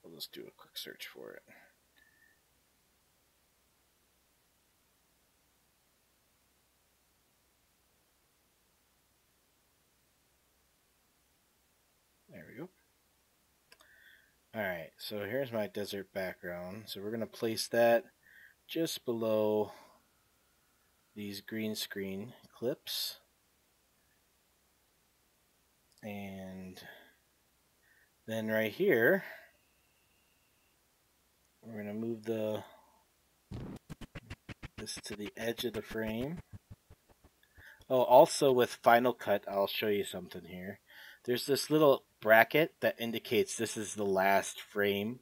We'll just do a quick search for it. There we go. Alright, so here's my desert background. So we're going to place that just below these green screen clips. And then right here, we're going to move this to the edge of the frame. Oh, also with Final Cut, I'll show you something here. There's this little bracket that indicates this is the last frame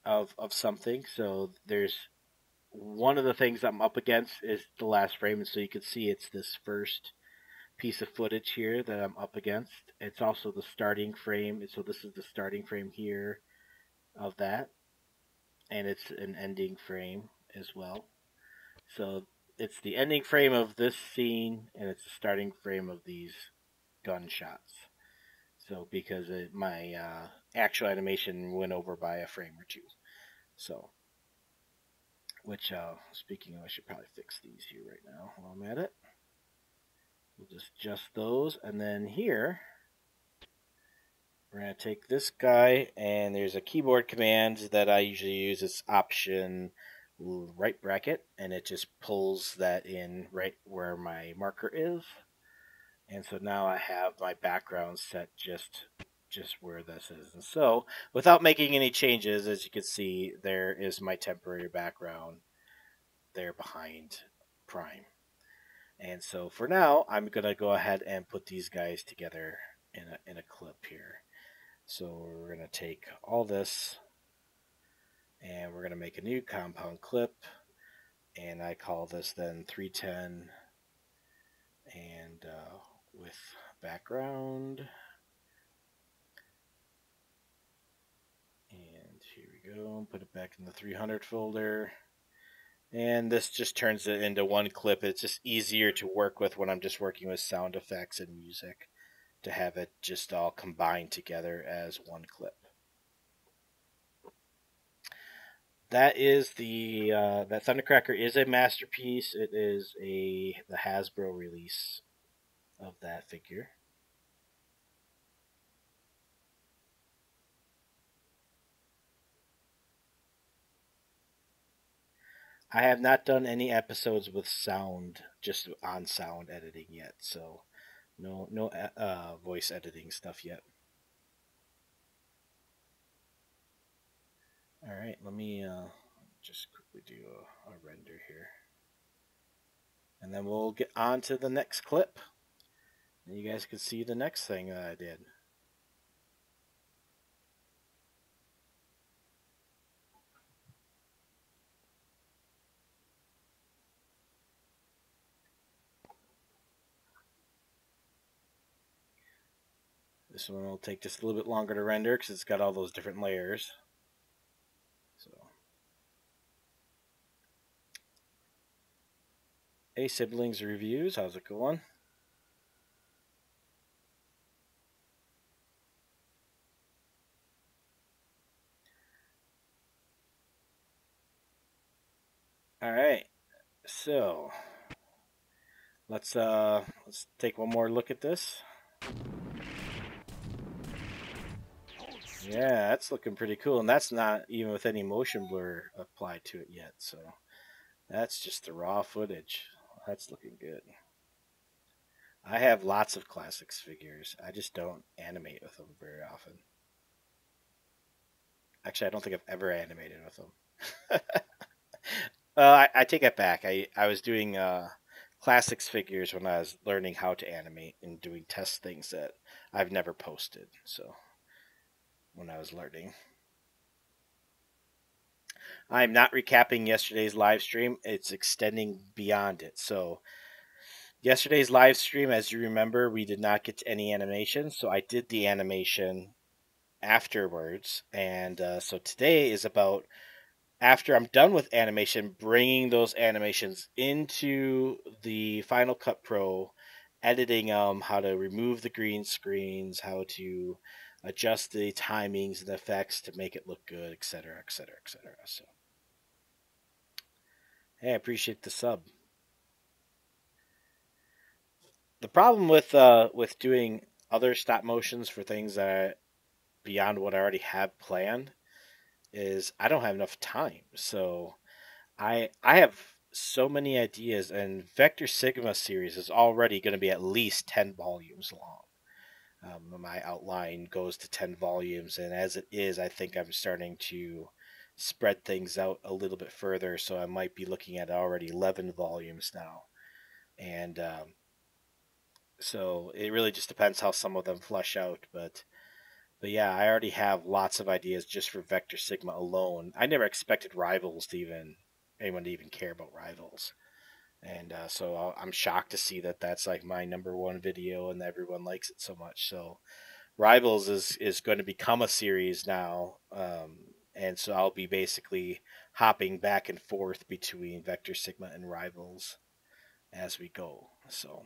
of something. So there's one of the things I'm up against is the last frame, and so you can see it's this first piece of footage here that I'm up against. It's also the starting frame, so this is the starting frame here of that, and it's an ending frame as well. So it's the ending frame of this scene, and it's the starting frame of these gunshots. So because my actual animation went over by a frame or two. So, which, speaking of, I should probably fix these here right now while I'm at it. We'll just adjust those, and then here, we're going to take this guy, and there's a keyboard command that I usually use. It's Option right bracket, and it just pulls that in right where my marker is. And so now I have my background set just where this is. And so without making any changes, as you can see, there is my temporary background there behind Prime. And so for now, I'm going to go ahead and put these guys together in a clip here. So we're going to take all this, and we're going to make a new compound clip, and I call this then 310, and with background. And here we go, put it back in the 300 folder. And this just turns it into one clip. It's just easier to work with when I'm just working with sound effects and music, to have it just all combined together as one clip. That is that Thundercracker is a masterpiece. It is the Hasbro release of that figure. I have not done any episodes with sound, just on sound editing yet, so no voice editing stuff yet. All right, let me just quickly do a render here, and then we'll get on to the next clip, and you guys can see the next thing that I did. This one will take just a little bit longer to render because it's got all those different layers. So, hey siblings reviews, how's it going? All right, so let's take one more look at this. Yeah, that's looking pretty cool, and that's not even with any motion blur applied to it yet. So that's just the raw footage. That's looking good. I have lots of classics figures. I just don't animate with them very often. Actually, I don't think I've ever animated with them. I take it back. I was doing classics figures when I was learning how to animate and doing test things that I've never posted. So when I was learning, I'm not recapping yesterday's live stream. It's extending beyond it. So yesterday's live stream, as you remember, we did not get to any animation. So I did the animation afterwards, and so today is about after I'm done with animation, bringing those animations into the Final Cut Pro, editing them, how to remove the green screens, how to adjust the timings and effects to make it look good, etc., etc., etc. So, hey, I appreciate the sub. The problem with doing other stop motions for things that are beyond what I already have planned is I don't have enough time. So I have so many ideas, and Vector Sigma series is already going to be at least 10 volumes long. My outline goes to 10 volumes, and as it is, I think I'm starting to spread things out a little bit further. So I might be looking at already 11 volumes now, and so it really just depends how some of them flush out. But yeah, I already have lots of ideas just for Vector Sigma alone. I never expected Rivals to even anyone to even care about Rivals. And so I'm shocked to see that that's like my number one video and everyone likes it so much. So Rivals is going to become a series now, and so I'll be basically hopping back and forth between Vector Sigma and Rivals as we go. So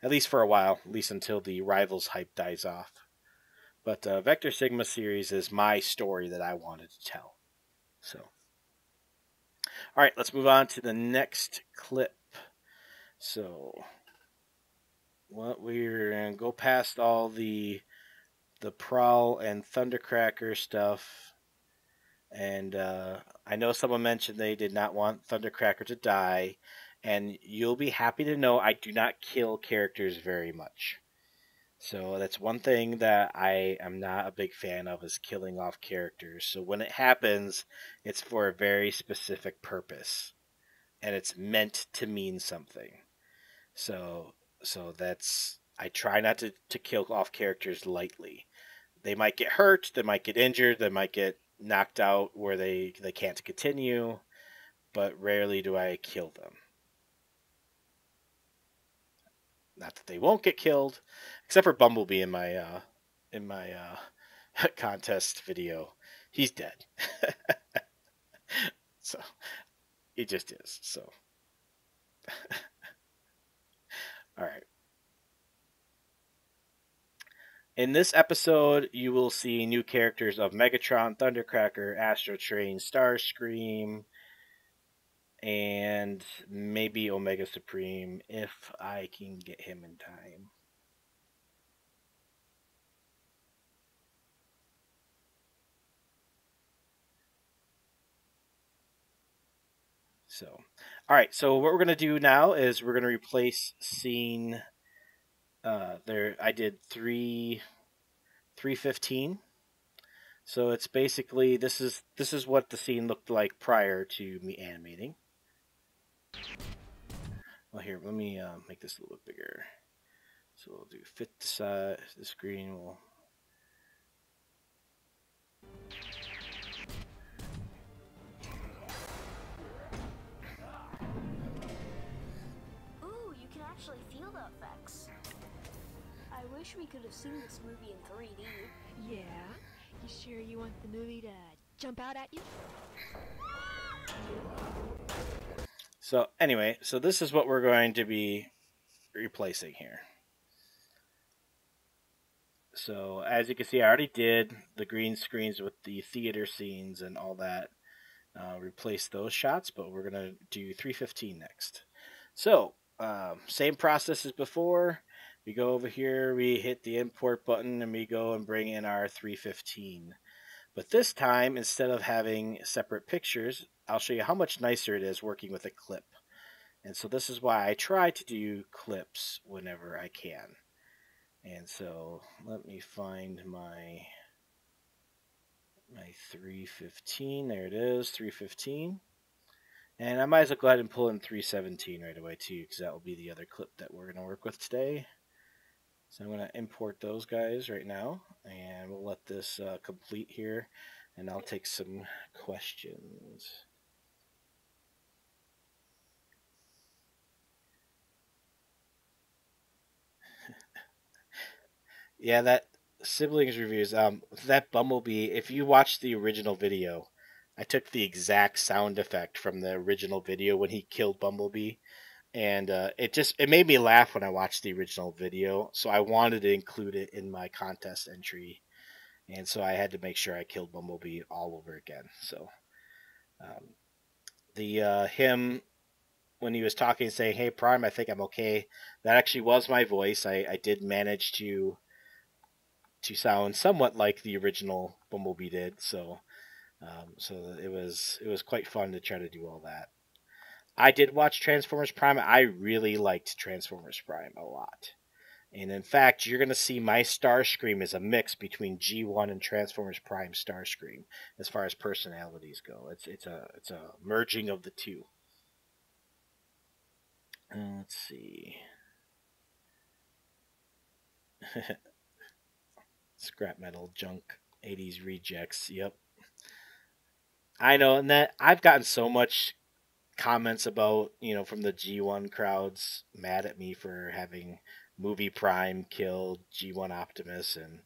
at least for a while, at least until the Rivals hype dies off. But Vector Sigma series is my story that I wanted to tell. So all right, let's move on to the next clip. So what we're gonna go past all the Prowl and Thundercracker stuff, and I know someone mentioned they did not want Thundercracker to die, and you'll be happy to know I do not kill characters very much. So that's one thing that I am not a big fan of is killing off characters. So when it happens, it's for a very specific purpose, and it's meant to mean something. So so that's I try not to kill off characters lightly. They might get hurt, they might get injured, they might get knocked out where they can't continue, but rarely do I kill them. Not that they won't get killed, except for Bumblebee in my contest video. He's dead. So he just is. So all right. In this episode, you will see new characters of Megatron, Thundercracker, Astro Train, Starscream, and maybe Omega Supreme if I can get him in time. So, all right. So what we're gonna do now is we're gonna replace scene. There, I did 315. So it's basically this is what the scene looked like prior to me animating. Well, here, let me make this a little bit bigger. So we'll do fit the size. The screen will. Ooh, you can actually feel the effects. I wish we could have seen this movie in 3D. Yeah? You sure you want the movie to jump out at you? So anyway, so this is what we're going to be replacing here. So as you can see, I already did the green screens with the theater scenes and all that. Replace those shots, but we're gonna do 315 next. So same process as before. We go over here, we hit the import button, and we go and bring in our 315. But this time, instead of having separate pictures, I'll show you how much nicer it is working with a clip. And so this is why I try to do clips whenever I can. And so let me find my 315. There it is, 315. And I might as well go ahead and pull in 317 right away too, because that will be the other clip that we're going to work with today. So I'm going to import those guys right now, and we'll let this complete here, and I'll take some questions. Yeah, that siblings reviews. That Bumblebee. If you watch the original video, I took the exact sound effect from the original video when he killed Bumblebee, and it made me laugh when I watched the original video. So I wanted to include it in my contest entry, and so I had to make sure I killed Bumblebee all over again. So the him when he was talking, saying, "Hey Prime, I think I'm okay." That actually was my voice. I did manage to sound somewhat like the original Bumblebee did. So it was quite fun to try to do all that. I did watch Transformers Prime. I really liked Transformers Prime a lot. And in fact, you're going to see my Starscream is a mix between G1 and Transformers Prime Starscream as far as personalities go. It's a merging of the two. Let's see. Scrap metal junk 80s rejects. Yep. I know, and that I've gotten so much comments about, from the G1 crowds mad at me for having Movie Prime killed G1 Optimus, and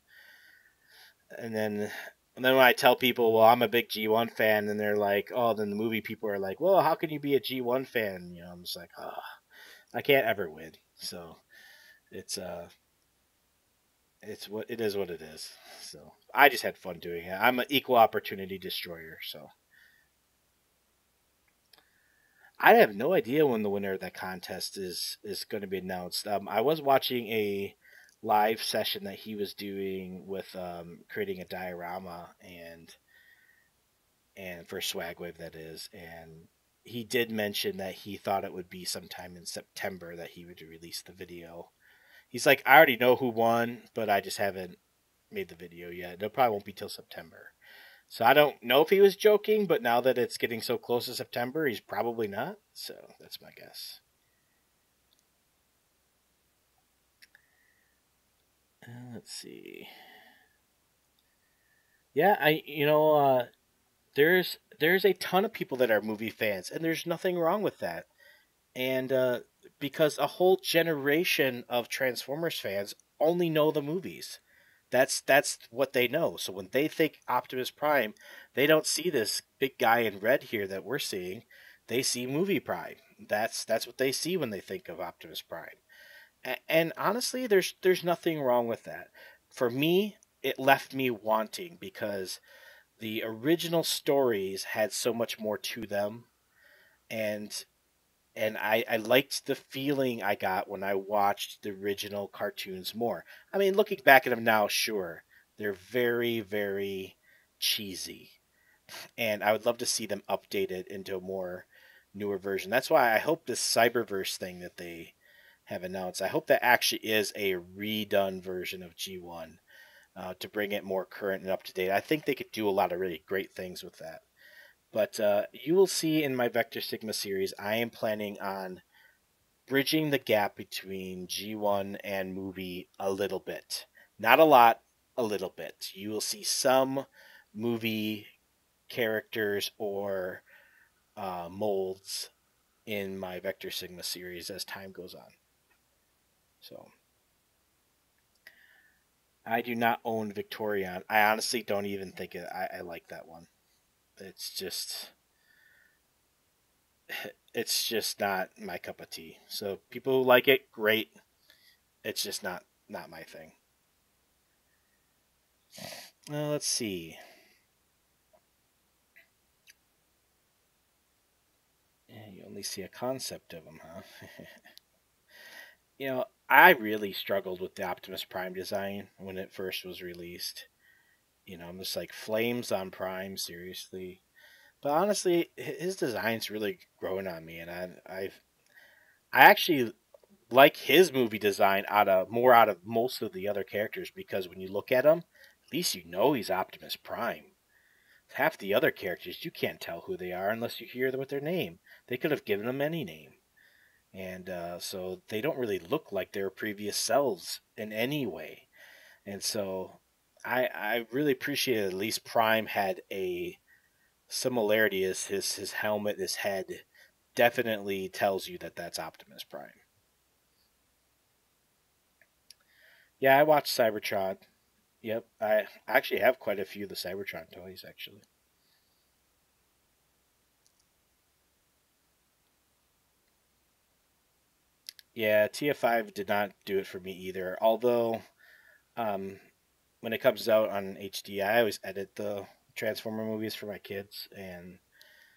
then when I tell people, well, I'm a big G1 fan, and they're like, oh, then the movie people are like, well, how can you be a G1 fan? I'm just like, oh, I can't ever win. So it's what it is, what it is. So I just had fun doing it. I'm an equal opportunity destroyer, so I have no idea when the winner of that contest is going to be announced. I was watching a live session that he was doing with creating a diorama and for Swagwave, that is, and he did mention that he thought it would be sometime in September that he would release the video. He's like, I already know who won, but I just haven't made the video yet. It probably won't be till September. So I don't know if he was joking, but now that it's getting so close to September, he's probably not. So that's my guess. Let's see. Yeah, there's a ton of people that are movie fans, and there's nothing wrong with that. And because a whole generation of Transformers fans only know the movies. That's what they know. So when they think Optimus Prime, they don't see this big guy in red here that we're seeing. They see Movie Prime. That's what they see when they think of Optimus Prime. And honestly, there's nothing wrong with that. For me, it left me wanting because the original stories had so much more to them, and I liked the feeling I got when I watched the original cartoons more. I mean, looking back at them now, sure, they're very, very cheesy. And I would love to see them updated into a more newer version. That's why I hope this Cyberverse thing that they have announced, I hope that actually is a redone version of G1 to bring it more current and up to date. I think they could do a lot of really great things with that. But you will see in my Vector Sigma series, I am planning on bridging the gap between G1 and movie a little bit. Not a lot, a little bit. You will see some movie characters or molds in my Vector Sigma series as time goes on. So I do not own Victorion. I honestly don't even think I like that one. It's just it's just not my cup of tea. So people who like it, great. It's just not my thing. Let's see. Yeah, you only see a concept of them, huh? I really struggled with the Optimus Prime design when it first was released. I'm just like flames on Prime, seriously. But honestly, his design's really growing on me, and I actually like his movie design out of most of the other characters because when you look at him, at least you know he's Optimus Prime. Half the other characters you can't tell who they are unless you hear them with their name. They could have given them any name, and so they don't really look like their previous selves in any way. And so I really appreciate at least Prime had a similarity as his helmet, his head definitely tells you that that's Optimus Prime. Yeah, I watched Cybertron. Yep, I actually have quite a few of the Cybertron toys actually. Yeah, TF5 did not do it for me either. Although, um, when it comes out on HD, I always edit the Transformer movies for my kids, and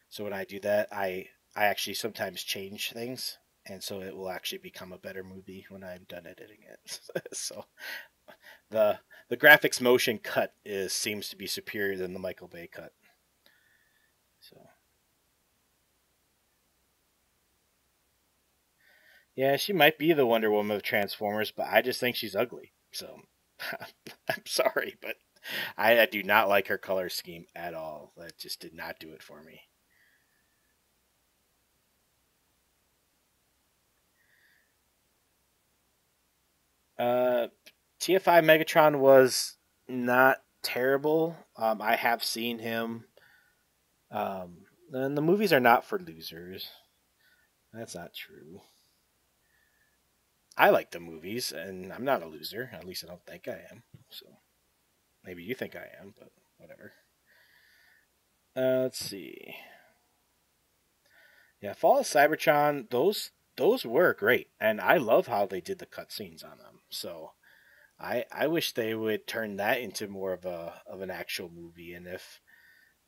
so when I do that, I actually sometimes change things, and so it will actually become a better movie when I'm done editing it. So the the graphics motion cut is seems to be superior than the Michael Bay cut. So yeah, she might be the Wonder Woman of Transformers, but I just think she's ugly. So I'm sorry, but I do not like her color scheme at all. That just did not do it for me. Uh, TFI Megatron was not terrible. I have seen him. And the movies are not for losers. That's not true. I like the movies, and I'm not a loser. At least I don't think I am. So maybe you think I am, but whatever. Let's see. Yeah, Fall of Cybertron. Those were great, and I love how they did the cutscenes on them. So I wish they would turn that into more of an actual movie, and if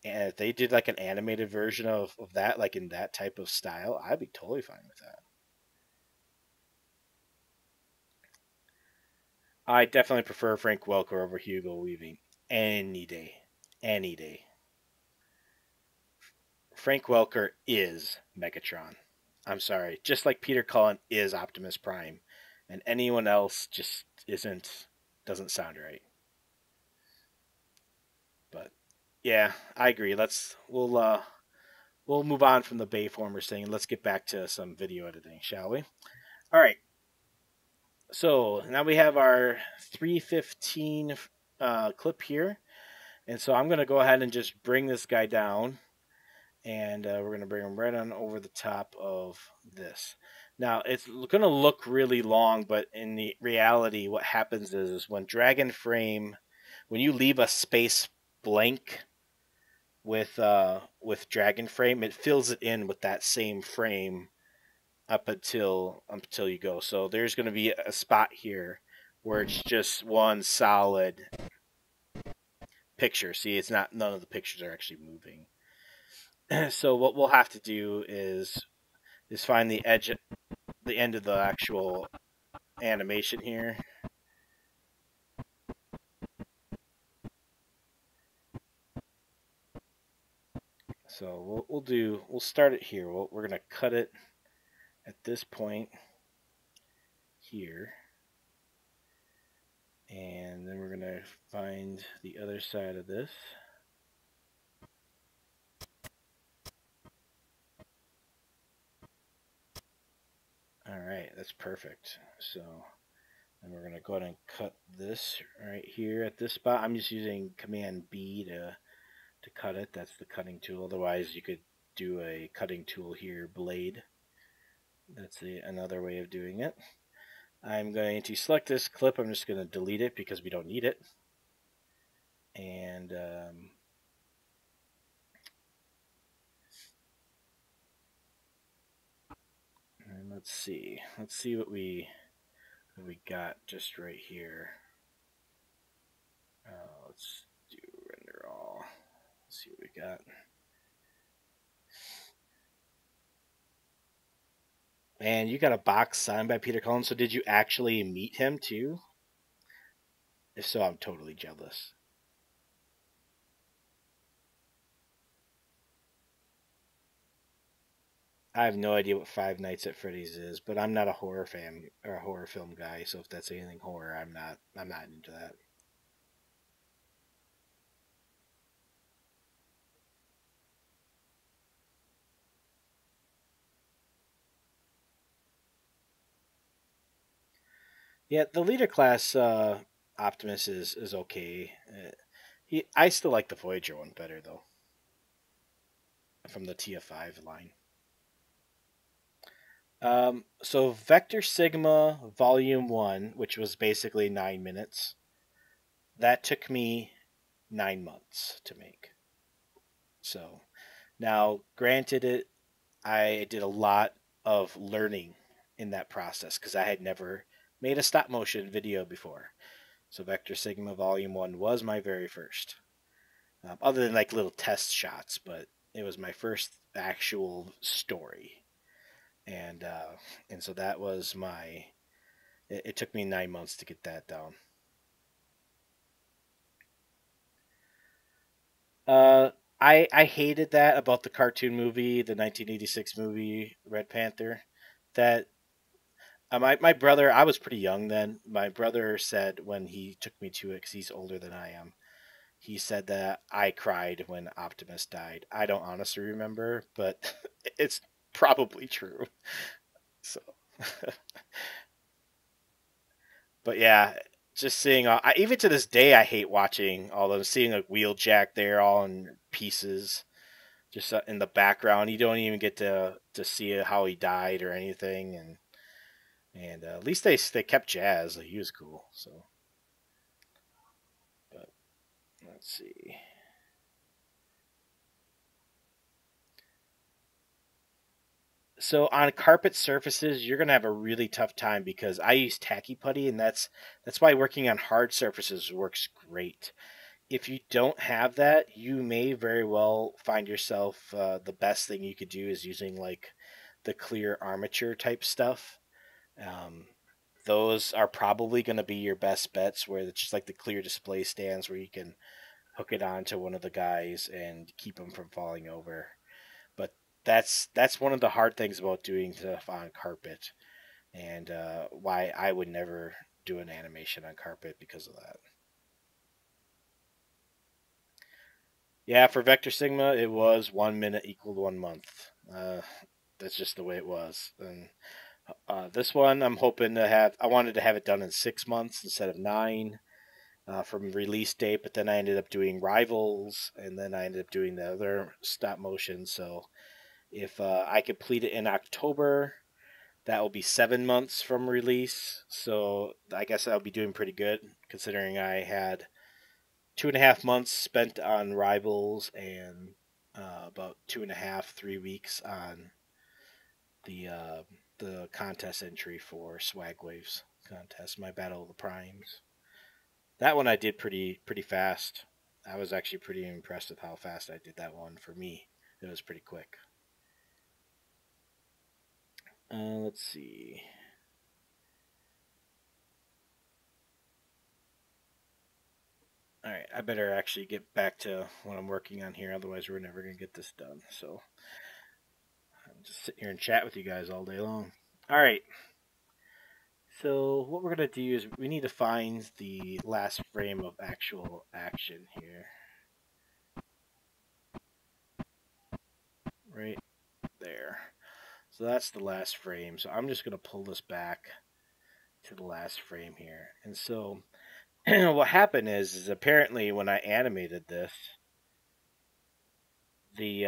they did like an animated version of that, like in that type of style, I'd be totally fine with that. I definitely prefer Frank Welker over Hugo Weaving any day, any day. Frank Welker is Megatron. I'm sorry, just like Peter Cullen is Optimus Prime, and anyone else just isn't doesn't sound right. But yeah, I agree. We'll move on from the Bayformers thing and let's get back to some video editing, shall we? All right. So now we have our 315 clip here, and so I'm going to go ahead and just bring this guy down, and we're going to bring him right on over the top of this. Now it's going to look really long, but in the reality, what happens is when Dragon Frame, when you leave a space blank with Dragon Frame, it fills it in with that same frame up until you go. So there's going to be a spot here where it's just one solid picture. See, it's not none of the pictures are actually moving. So what we'll have to do is find the end of the actual animation here. So we'll start it here. We're gonna cut it at this point here, and then we're gonna find the other side of this. All right, that's perfect. So and we're going to go ahead and cut this right here at this spot. I'm just using Command B to cut it. That's the cutting tool. Otherwise, you could do a cutting tool here, blade. That's another way of doing it. I'm going to select this clip. I'm just going to delete it because we don't need it. And let's see. Let's see what we got just right here. Let's do render all. Let's see what we got. And you got a box signed by Peter Cullen. So did you actually meet him too? If so, I'm totally jealous. I have no idea what Five Nights at Freddy's is, but I'm not a horror fan or a horror film guy. So if that's anything horror, I'm not. I'm not into that. Yeah, the leader class Optimus is okay. I still like the Voyager one better though, from the TF5 line. So Vector Sigma Volume One, which was basically 9 minutes, that took me 9 months to make. So now, granted, I did a lot of learning in that process because I had never made a stop motion video before. So Vector Sigma Volume One was my very first, other than like little test shots, but it was my first actual story, and uh, and so that was my. It took me 9 months to get that down. Uh, I hated that about the cartoon movie, the 1986 movie Red Panther. That my brother, I was pretty young then. My brother said when he took me to it, because he's older than I am, he said that I cried when Optimus died. I don't honestly remember, but it's probably true. So, but yeah, just seeing even to this day, I hate watching all those seeing a Wheeljack there all in pieces, just in the background. You don't even get to see how he died or anything, and at least they kept Jazz. Like, he was cool. So, but let's see. So on carpet surfaces, you're gonna have a really tough time because I use tacky putty, and that's why working on hard surfaces works great. If you don't have that, you may very well find yourself the best thing you could do is using like the clear armature type stuff. Um, those are probably going to be your best bets, where it's just like the clear display stands where you can hook it onto one of the guys and keep them from falling over. But that's one of the hard things about doing stuff on carpet, and why I would never do an animation on carpet because of that. Yeah, for Vector Sigma, it was 1 minute equaled 1 month. That's just the way it was. And this one, I'm hoping to have. I wanted to have it done in 6 months instead of 9 from release date, but then I ended up doing Rivals, and then I ended up doing the other stop motion. So if I complete it in October, that will be 7 months from release. So I guess I'll be doing pretty good considering I had 2.5 months spent on Rivals and about 2.5, 3 weeks on the uh, the contest entry for Swag Waves contest, my Battle of the Primes. That one I did pretty fast. I was actually pretty impressed with how fast I did that one. For me, it was pretty quick. Let's see. All right, I better actually get back to what I'm working on here. Otherwise, we're never gonna get this done. So I'll just sit here and chat with you guys all day long. All right. So what we're gonna do is we need to find the last frame of actual action here, right there. So that's the last frame. So I'm just gonna pull this back to the last frame here. And so what happened is apparently when I animated this, the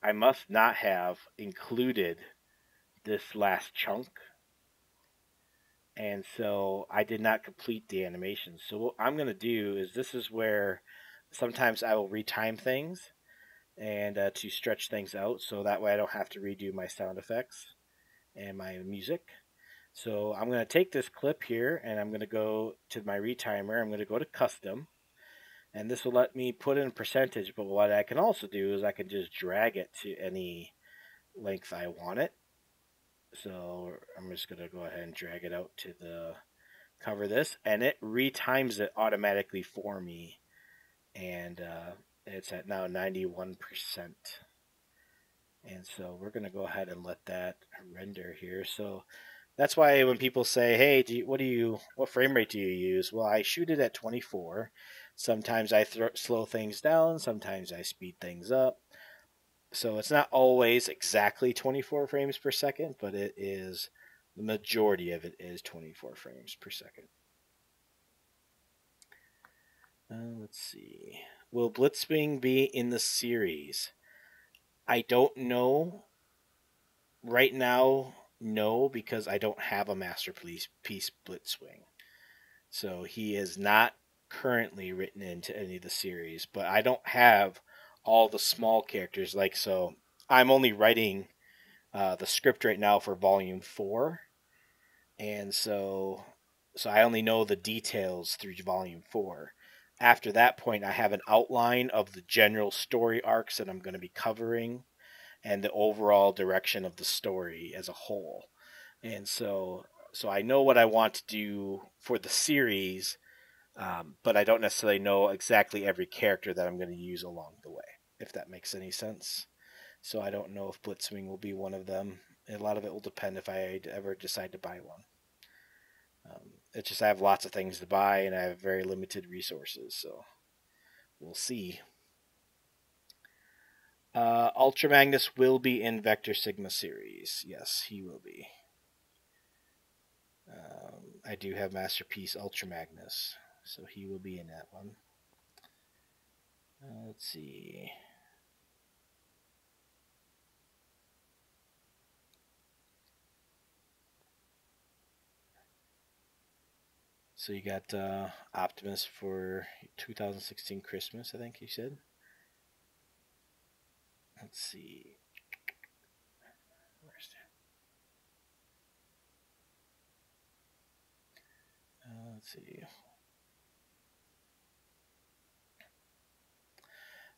I must not have included this last chunk, and so I did not complete the animation. So what I'm gonna do is this is where sometimes I will retime things and to stretch things out, so that way I don't have to redo my sound effects and my music. So I'm going to take this clip here and I'm going to go to my retimer. I'm going to go to custom, and this will let me put in percentage. But what I can also do is I can just drag it to any length I want it. So I'm just going to go ahead and drag it out to the cover this, and it retimes it automatically for me. And it's at now 91%. And so we're going to go ahead and let that render here. So that's why when people say, "Hey, what frame rate do you use?" Well, I shoot it at 24. Sometimes I slow things down. Sometimes I speed things up. So it's not always exactly 24 frames per second, but it is the majority of it is 24 frames per second. Let's see. Will Blitzwing be in the series? I don't know. Right now, no, because I don't have a Masterpiece Blitzwing. So he is not currently written into any of the series, but I don't have all the small characters. So I'm only writing the script right now for Volume 4, and so I only know the details through Volume 4. After that point, I have an outline of the general story arcs that I'm going to be covering and the overall direction of the story as a whole. And so I know what I want to do for the series, but I don't necessarily know exactly every character that I'm going to use along the way, if that makes any sense. So I don't know if Blitzwing will be one of them. A lot of it will depend if I ever decide to buy one. It's just I have lots of things to buy and I have very limited resources, so we'll see. Ultra Magnus will be in Vector Sigma series. Yes, he will be. I do have Masterpiece Ultra Magnus, so he will be in that one. Let's see. So you got Optimus for 2016 Christmas, I think you said. Let's see. Where's that? Let's see.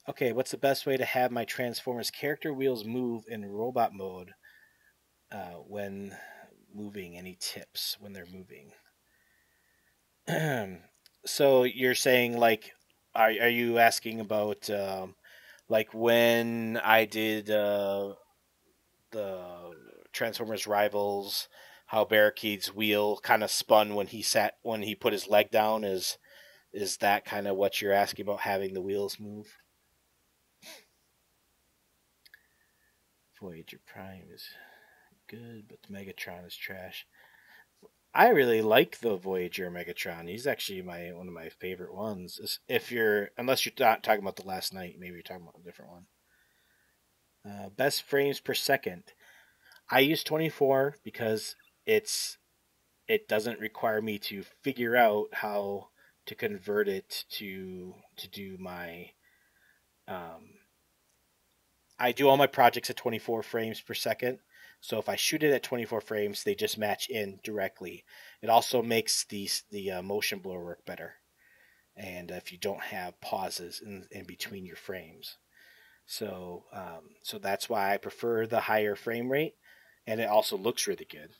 Okay, what's the best way to have my Transformers character wheels move in robot mode when moving? Any tips when they're moving? So you're saying are you asking about like when I did the Transformers Rivals, how Barricade's wheel kind of spun when he put his leg down? Is that kind of what you're asking about, having the wheels move? Voyager Prime is good, but the Megatron is trash. I really like the Voyager Megatron. He's actually one of my favorite ones. If you're unless you're not talking about the last night, maybe you're talking about a different one. Best frames per second. I use 24 because it doesn't require me to figure out how to convert it to do my I do all my projects at 24 frames per second. So if I shoot it at 24 frames, they just match in directly. It also makes the motion blur work better. And if you don't have pauses in between your frames. So that's why I prefer the higher frame rate, and it also looks really good,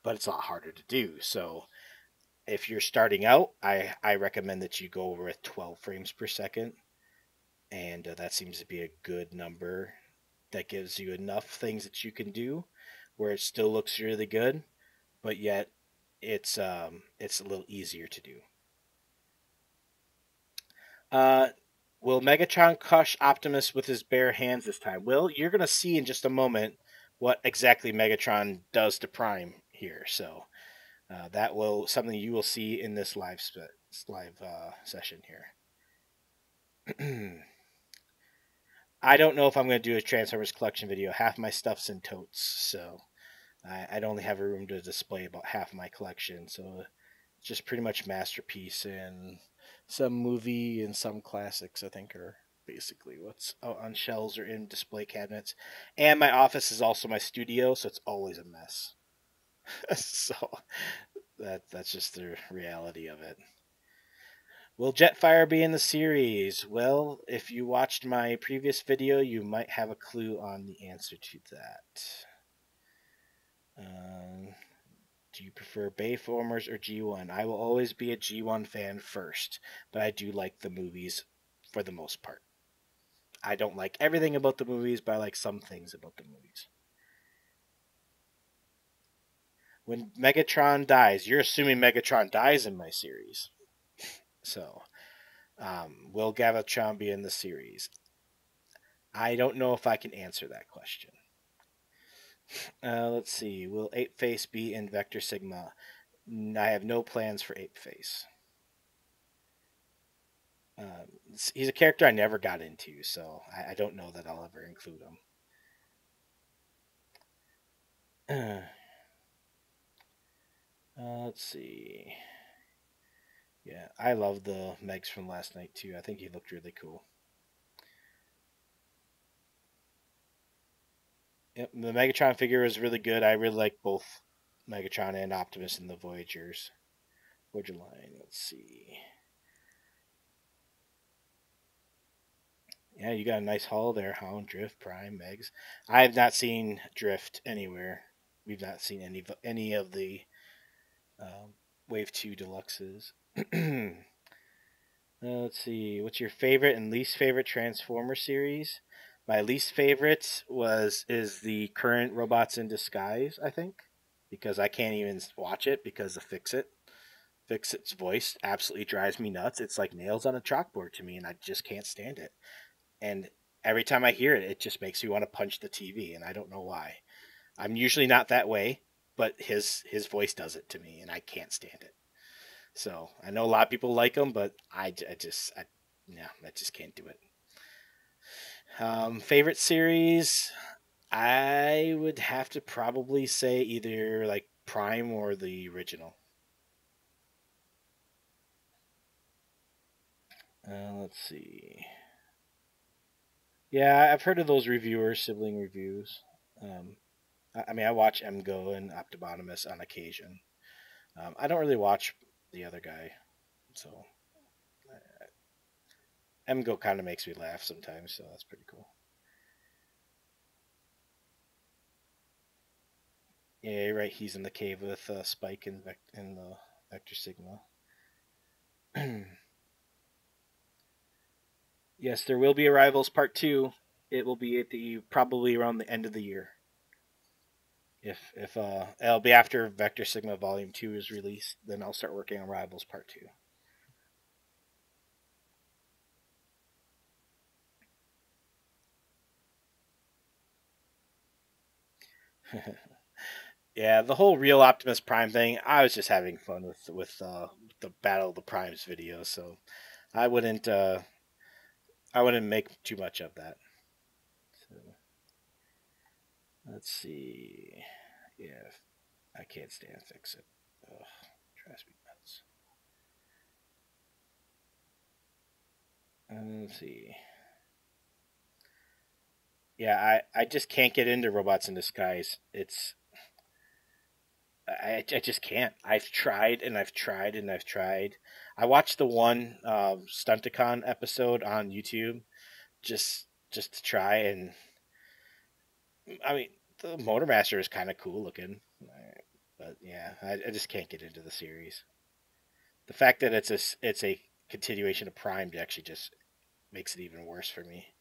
but it's a lot harder to do. So if you're starting out, I recommend that you go with 12 frames per second, and that seems to be a good number. That gives you enough things that you can do, where it still looks really good, but yet it's a little easier to do. Uh, will Megatron crush Optimus with his bare hands this time? Well, you're going to see in just a moment what exactly Megatron does to Prime here. So that will something you will see in this live session here. I don't know if I'm going to do a Transformers collection video. Half my stuff's in totes, so I'd only have a room to display about half my collection. So just pretty much Masterpiece and some movie and some classics, I think, are basically what's out on shelves or in display cabinets. And my office is also my studio, so it's always a mess. So that's just the reality of it. Will Jetfire be in the series? Well, if you watched my previous video, you might have a clue on the answer to that. Do you prefer Bayformers or G1? I will always be a G1 fan first, but I do like the movies for the most part. I don't like everything about the movies, but I like some things about the movies. When Megatron dies, you're assuming Megatron dies in my series. So, will Galvatron be in the series? I don't know if I can answer that question. Let's see. Will Ape Face be in Vector Sigma? I have no plans for Ape Face. He's a character I never got into, so I don't know that I'll ever include him. Let's see. Yeah, I love the Megs from last night too. I think he looked really cool. Yep, the Megatron figure is really good. I really like both Megatron and Optimus in the Voyager line. Let's see. Yeah, you got a nice haul there, Hound, Drift, Prime, Megs. I have not seen Drift anywhere. We've not seen any of the um, Wave 2 Deluxes. Let's see. What's your favorite and least favorite Transformer series? My least favorite is the current Robots in Disguise, I think, because I can't even watch it because of Fix-It's voice absolutely drives me nuts. It's like nails on a chalkboard to me, and I just can't stand it. And every time I hear it, it just makes me want to punch the TV, and I don't know why. I'm usually not that way, but his voice does it to me, and I can't stand it. So I know a lot of people like him, but no, I just can't do it. Favorite series, I would have to probably say either like Prime or the original. Let's see. Yeah, I've heard of those reviewers, sibling reviews. Um, I mean, I watch MGO and Optibotimus on occasion. I don't really watch the other guy, so MGO kind of makes me laugh sometimes, so that's pretty cool. Yeah, you're right. He's in the cave with Spike and the Vector Sigma. Yes, there will be Arrivals Part 2. It will be at the probably around the end of the year. If it'll be after Vector Sigma Volume 2 is released, then I'll start working on Rivals Part 2. Yeah, the whole Real Optimus Prime thing, I was just having fun with the Battle of the Primes video, so I wouldn't uh, I wouldn't make too much of that. So, let's see. Yeah, I can't stand Fix It. Ugh, drives me nuts. Let's see. Yeah, I just can't get into Robots in Disguise. I just can't. I've tried and I've tried and I've tried. I watched the one Stunticon episode on YouTube just to try, and I mean the Motormaster is kind of cool looking, but yeah, I just can't get into the series. The fact that it's a continuation of Prime actually just makes it even worse for me.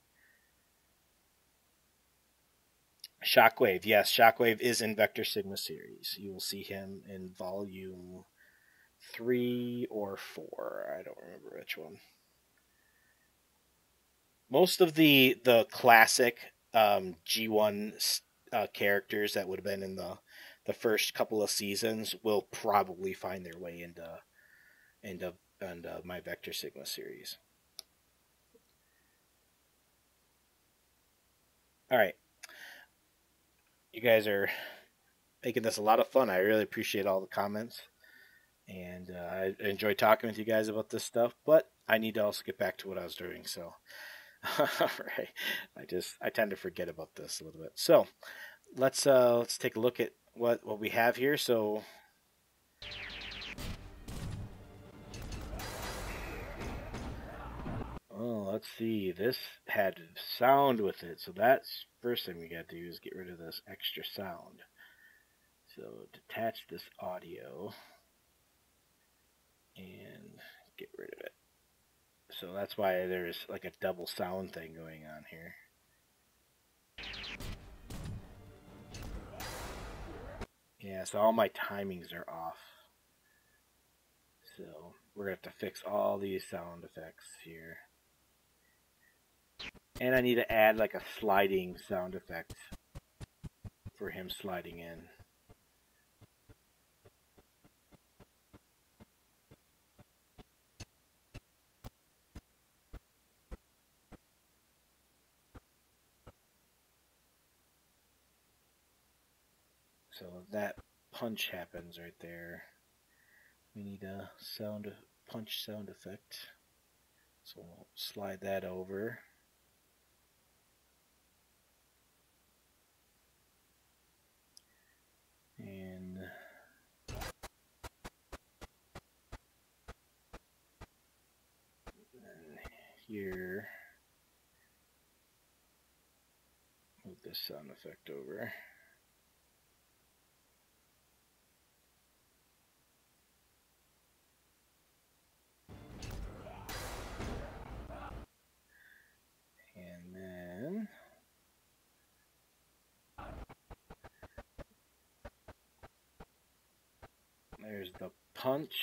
Shockwave, yes, Shockwave is in Vector Sigma series. You will see him in volume 3 or 4. I don't remember which one. Most of the classic G1 characters that would have been in the first couple of seasons will probably find their way into my Vector Sigma series. All right, you guys are making this a lot of fun. I really appreciate all the comments, and I enjoy talking with you guys about this stuff. But I need to also get back to what I was doing. So, all right, I tend to forget about this a little bit. So let's take a look at what we have here. So oh, let's see. This had sound with it, so that's first thing we got to do is get rid of this extra sound. So detach this audio and get rid of it. So that's why there's like a double sound thing going on here. Yeah, so all my timings are off. So we're going to have to fix all these sound effects here. And I need to add like a sliding sound effect for him sliding in. So that punch happens right there. We need a punch sound effect. So we'll slide that over. And here, move this sound effect over. And then there's the punch.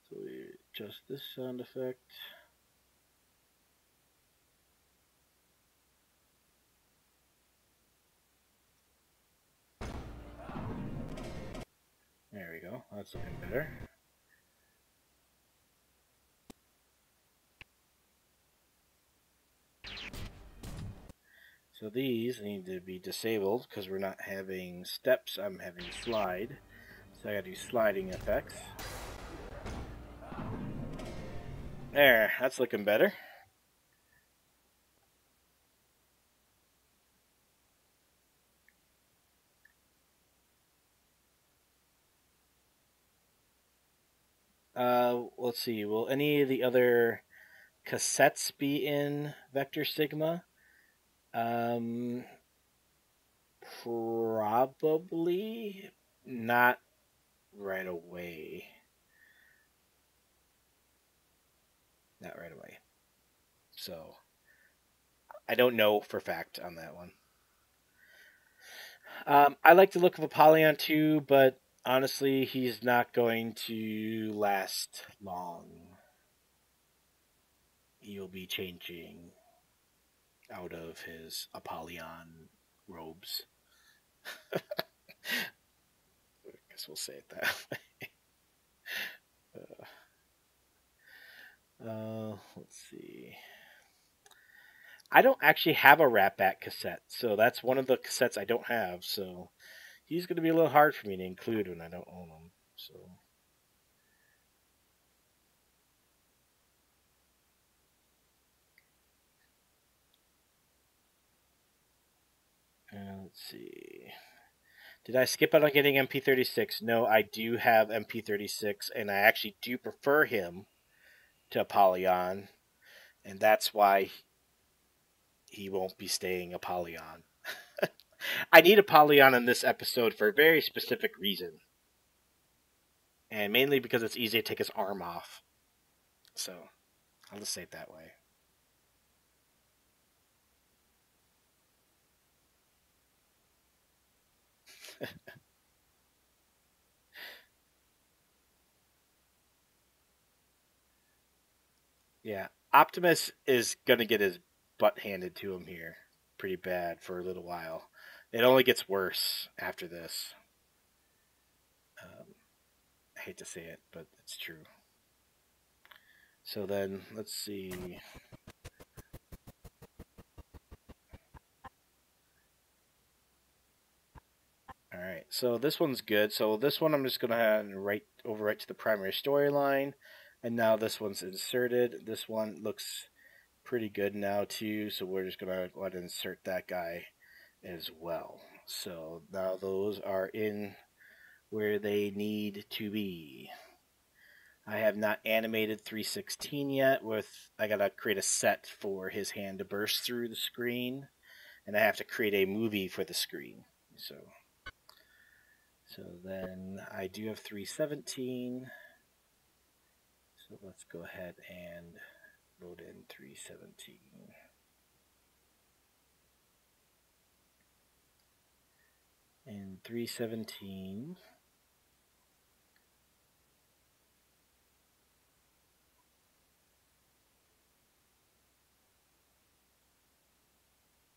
So we adjust this sound effect. There we go. That's looking better. So these need to be disabled because we're not having steps, I'm having slide. So I gotta do sliding effects. There, that's looking better. Let's see, will any of the other cassettes be in Vector Sigma? Probably not right away. Not right away. So, I don't know for fact on that one. I like the look of Apollyon too, but honestly, he's not going to last long. He'll be changing out of his Apollyon robes. I guess we'll say it that way. Let's see. I don't actually have a Ratbat cassette, so that's one of the cassettes I don't have. So he's going to be a little hard for me to include when I don't own him. So. Let's see. Did I skip out on getting MP36? No, I do have MP36, and I actually do prefer him to Apollyon, and that's why he won't be staying Apollyon. I need Apollyon in this episode for a very specific reason, and mainly because it's easy to take his arm off. So, I'll just say it that way. Yeah, Optimus is going to get his butt handed to him here pretty bad for a little while. It only gets worse after this. I hate to say it, but it's true. So then, let's see. Alright, so this one's good. So this one I'm just going to overwrite to the primary storyline. And now this one's inserted. This one looks pretty good now too, so we're just going to go ahead and insert that guy as well. So now those are in where they need to be. I have not animated 316 yet. I gotta create a set for his hand to burst through the screen, and I have to create a movie for the screen. So then I do have 317. So let's go ahead and load in 317. And 317.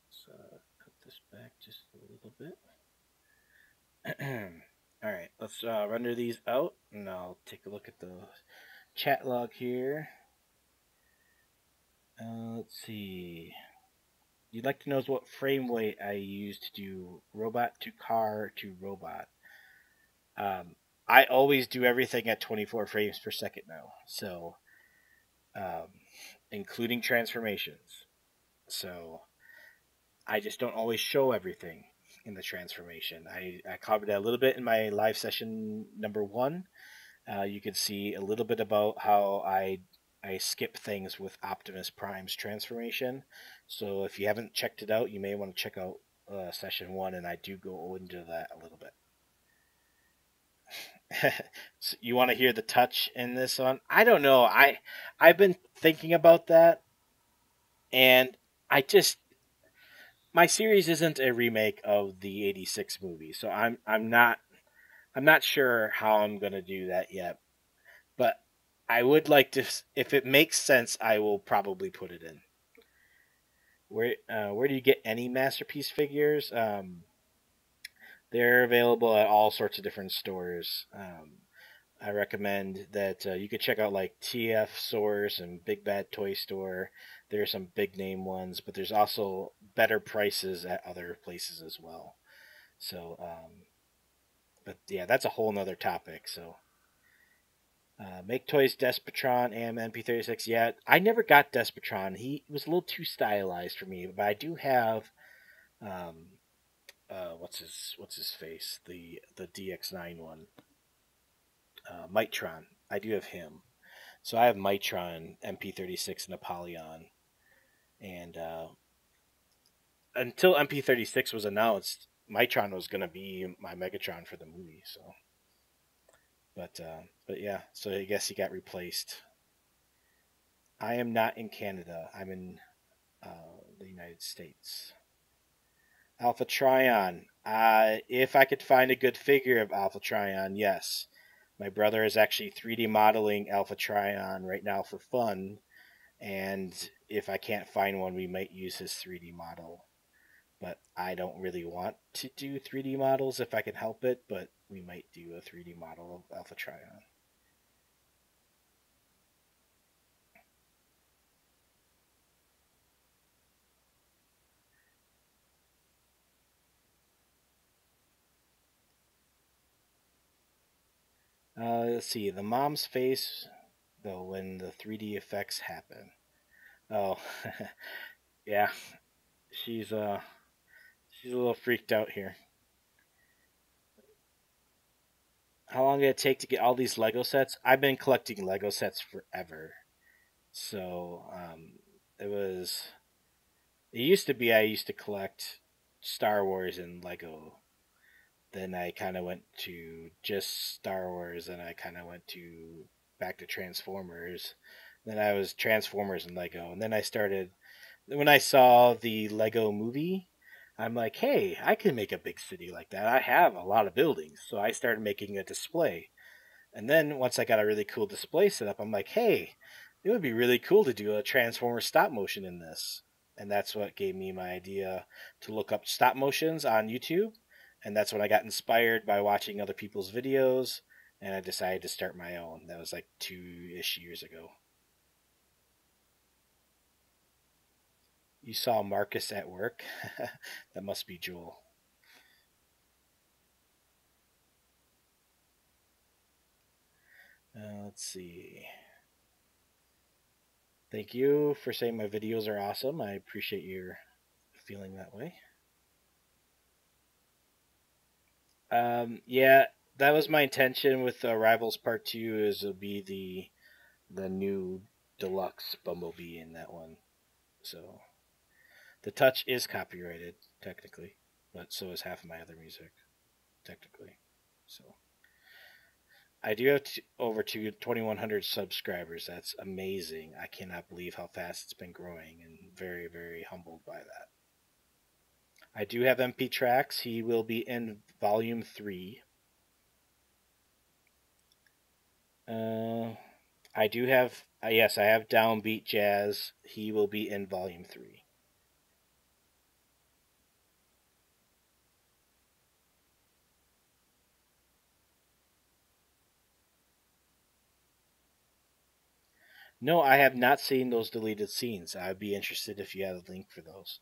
So put this back just a little bit. All right, let's render these out, and I'll take a look at the chat log here. Let's see. You'd like to know what frame weight I use to do robot to car to robot. I always do everything at 24 frames per second now, so including transformations. So I just don't always show everything in the transformation. I covered that a little bit in my live session number 1. You can see a little bit about how I skip things with Optimus Prime's transformation. So if you haven't checked it out, you may want to check out session 1, and I do go into that a little bit. So you want to hear the touch in this one? I don't know. I've been thinking about that, and I just my series isn't a remake of the '86 movie, so I'm not sure how I'm gonna do that yet. But I would like to, if it makes sense, I will probably put it in. Where do you get any masterpiece figures? They're available at all sorts of different stores. I recommend that you could check out like TF Source and Big Bad Toy Store. There are some big name ones, but there's also better prices at other places as well. So, but yeah, that's a whole nother topic. So, make toys Despotron and MP36. Yeah, I never got Despotron. He was a little too stylized for me, but I do have um, what's his face, the DX9 one, Mitron. I do have him. So I have Mitron, MP36, and Apollyon. And until MP36 was announced, Mitron was going to be my Megatron for the movie. So, but yeah, so I guess he got replaced. I am not in Canada. I'm in the United States. Alpha Trion. If I could find a good figure of Alpha Trion, yes. My brother is actually 3D modeling Alpha Trion right now for fun, and if I can't find one, we might use his 3D model. But I don't really want to do 3D models if I can help it, but we might do a 3D model of Alpha Trion. Let's see, the mom's face, though, when the 3D effects happen. Oh, yeah, she's she's a little freaked out here. How long did it take to get all these Lego sets? I've been collecting Lego sets forever. So it was. It used to be I used to collect Star Wars and Lego. Then I kind of went to just Star Wars, and I kind of went to back to Transformers. Then I was Transformers and Lego, and then I started. When I saw the Lego movie, I'm like, hey, I can make a big city like that. I have a lot of buildings, so I started making a display. And then once I got a really cool display set up, I'm like, hey, it would be really cool to do a Transformer stop motion in this. And that's what gave me my idea to look up stop motions on YouTube. And that's when I got inspired by watching other people's videos. And I decided to start my own. That was like 2-ish years ago. You saw Marcus at work? That must be Jewel. Let's see. Thank you for saying my videos are awesome. I appreciate your feeling that way. Yeah, that was my intention with Rivals Part 2 is it'll be the new deluxe Bumblebee in that one. So the touch is copyrighted technically, but so is half of my other music technically. So I do have over 2,100 subscribers. That's amazing. I cannot believe how fast it's been growing, and very, very humbled by that. I do have MP Tracks. He will be in Volume 3. I do have, yes, I have Downbeat Jazz. He will be in Volume 3. No, I have not seen those deleted scenes. I'd be interested if you had a link for those.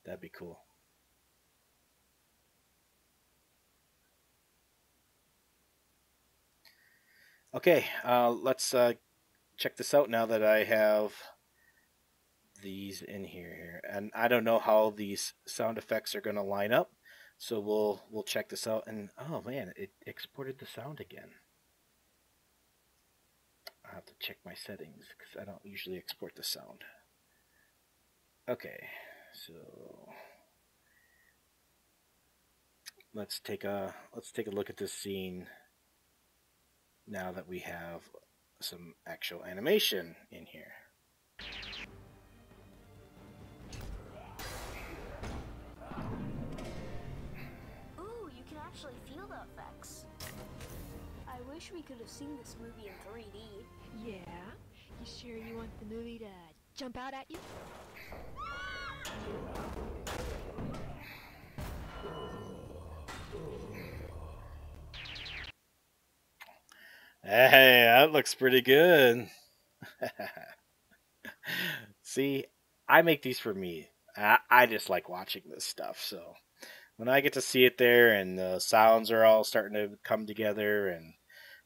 That'd be cool. Okay, let's check this out now that I have these in here. And I don't know how these sound effects are going to line up, so we'll check this out. And oh man, it exported the sound again. I have to check my settings because I don't usually export the sound. Okay, so let's take a look at this scene now that we have some actual animation in here. Ooh, you can actually feel the effects. I wish we could have seen this movie in 3D. Yeah? You sure you want the movie to jump out at you? Hey, that looks pretty good. See, I make these for me. I just like watching this stuff. So when I get to see it there and the sounds are all starting to come together and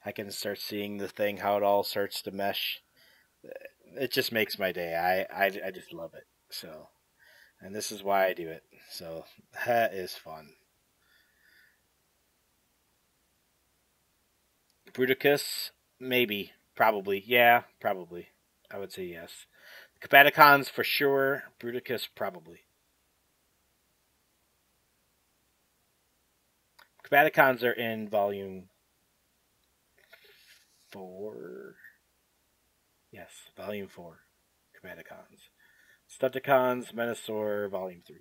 I can start seeing the thing, how it all starts to mesh, it just makes my day. I just love it. So, and this is why I do it. So that is fun. Bruticus, maybe, probably, yeah, probably. I would say yes. Capaticons for sure. Bruticus probably. Capaticons are in volume 4. Yes, volume 4. Capaticons. Stunticons, Menasor, volume 3.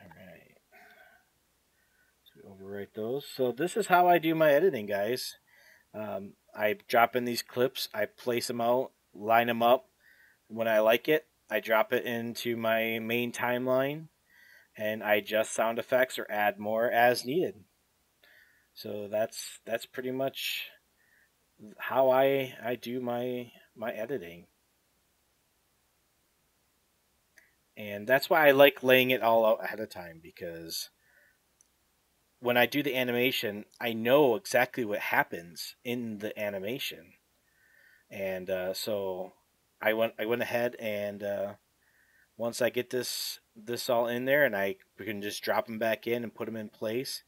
Alright. So we overwrite those. So this is how I do my editing, guys. I drop in these clips, I place them out, line them up. When I like it, I drop it into my main timeline, and I adjust sound effects or add more as needed. So that's pretty much how I do my editing. And that's why I like laying it all out ahead of time, because when I do the animation, I know exactly what happens in the animation. And so I went ahead and once I get this all in there, and I can just drop them back in and put them in place,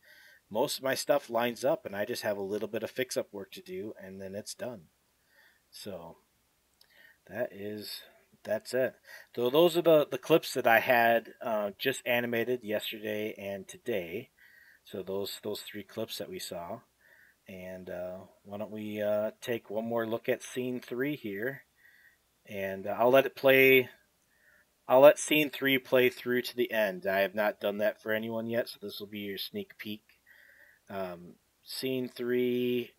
most of my stuff lines up, and I just have a little bit of fix up work to do, and then it's done. So that's it. So those are the clips that I had just animated yesterday and today. So those 3 clips that we saw. And why don't we take one more look at scene 3 here, and I'll let it play. I'll let scene 3 play through to the end. I have not done that for anyone yet, so this will be your sneak peek. Scene 3.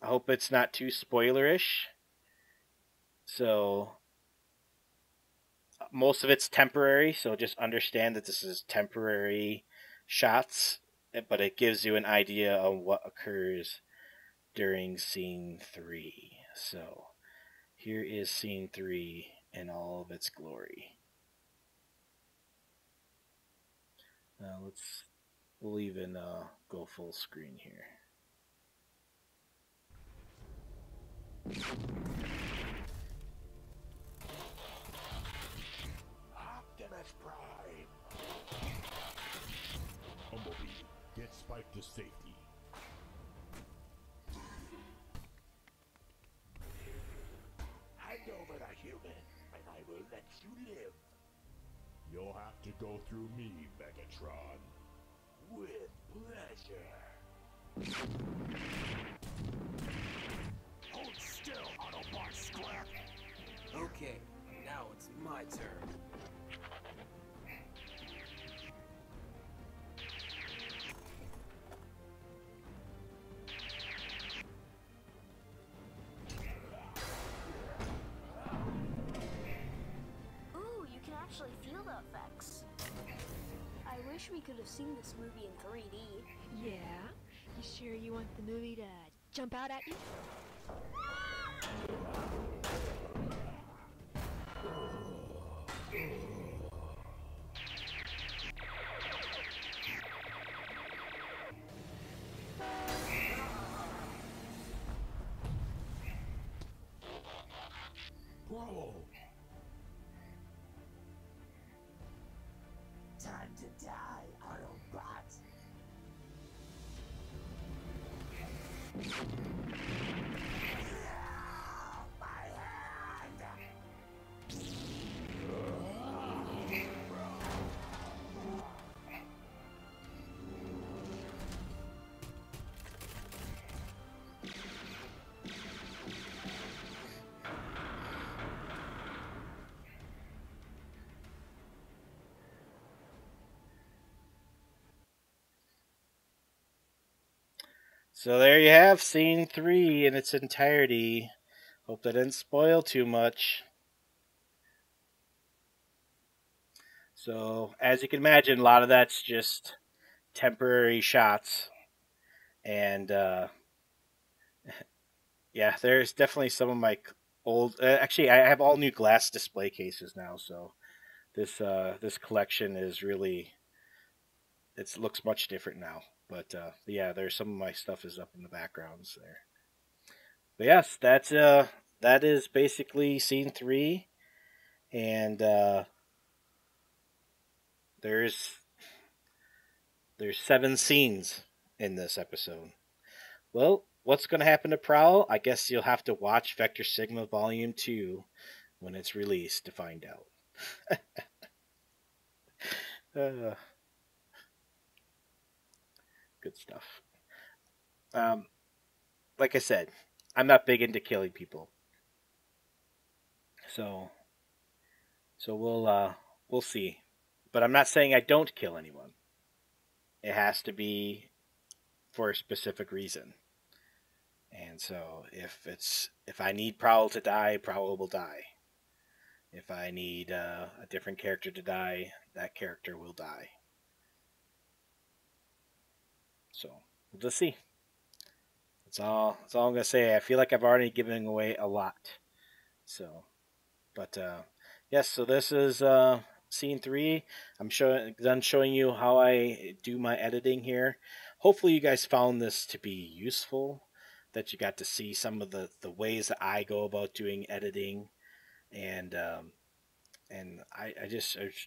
I hope it's not too spoilerish. So most of it's temporary, so just understand that this is temporary shots, but it gives you an idea of what occurs during scene 3. So here is scene 3 in all of its glory. Now we'll even go full screen here. Optimus Prime! Bumblebee, get Spike to safety. Hand over the human, and I will let you live. You'll have to go through me, Megatron. With pleasure. Hold still, Autobot scrap. Okay, now it's my turn. Ooh, you can actually feel the effects. I wish we could have seen this movie in 3D. Yeah? You sure you want the movie to jump out at you? Whoa! Time to die, Autobot. My hand! So there you have scene 3 in its entirety. Hope that didn't spoil too much. So, as you can imagine, a lot of that's just temporary shots. And, yeah, there's definitely some of my old. Actually, I have all new glass display cases now, so this collection is really. It looks much different now. But yeah, there's some of my stuff is up in the backgrounds there. But yes, that is basically scene 3, and there's 7 scenes in this episode. Well, what's going to happen to Prowl? I guess you'll have to watch Vector Sigma Volume 2 when it's released to find out. Good stuff. Like I said, I'm not big into killing people. So we'll see. But I'm not saying I don't kill anyone. It has to be for a specific reason. And so if I need Prowl to die, Prowl will die. If I need a different character to die, that character will die. So we'll just see. That's all I'm gonna say. I feel like I've already given away a lot. So, but yes. So this is scene 3. I'm done showing you how I do my editing here. Hopefully, you guys found this to be useful. That you got to see some of the ways that I go about doing editing, and I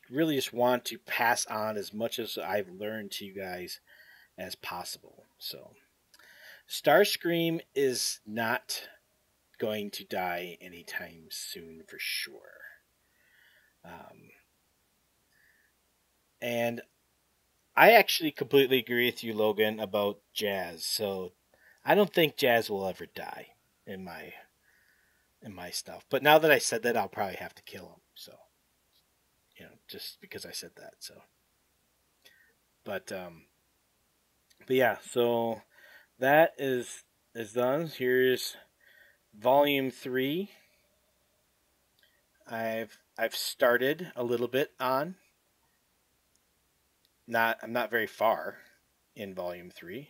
really just want to pass on as much as I've learned to you guys as possible. So, Starscream is not going to die anytime soon for sure. And I actually completely agree with you, Logan, about Jazz. So I don't think Jazz will ever die in my stuff. But now that I said that, I'll probably have to kill him. So, just because I said that. So, but yeah. So that is done. Here's volume 3. I've started a little bit on. I'm not very far in volume 3.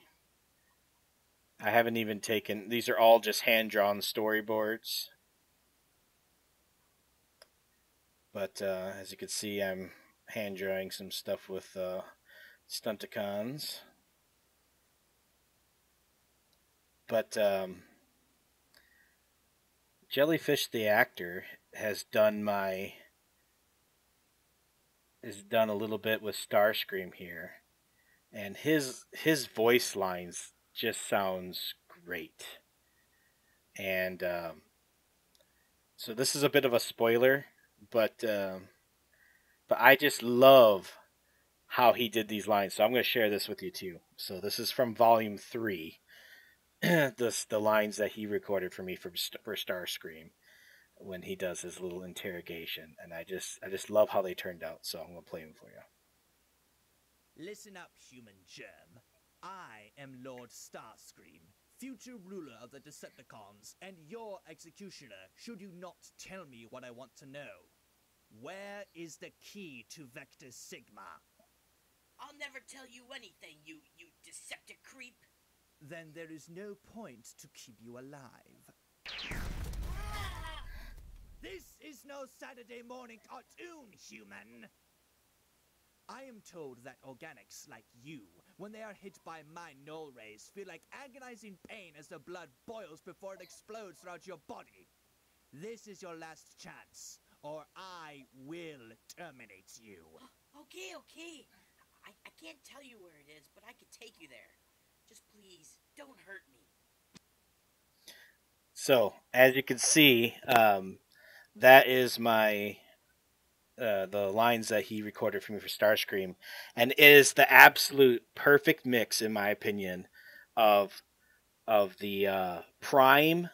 I haven't even taken. These are all just hand drawn storyboards. But as you can see, I'm hand drawing some stuff with Stunticons. But Jellyfish the actor has done a little bit with Starscream here, and his voice lines just sounds great. And so this is a bit of a spoiler, but But I just love how he did these lines. So I'm going to share this with you too. So this is from Volume 3. The lines that he recorded for me for Starscream when he does his little interrogation, and I just love how they turned out. So I'm going to play them for you. Listen up, human germ. I am Lord Starscream, future ruler of the Decepticons, and your executioner, should you not tell me what I want to know. Where is the key to Vector Sigma? I'll never tell you anything, you Deceptic creep. Then there is no point to keep you alive. This is no Saturday morning cartoon, human! I am told that organics like you, when they are hit by my null rays, feel like agonizing pain as the blood boils before it explodes throughout your body. This is your last chance, or I will terminate you. Okay. I can't tell you where it is, but I could take you there. Just please, don't hurt me. So as you can see, that is my the lines that he recorded for me for Starscream, and is the absolute perfect mix, in my opinion, of the Prime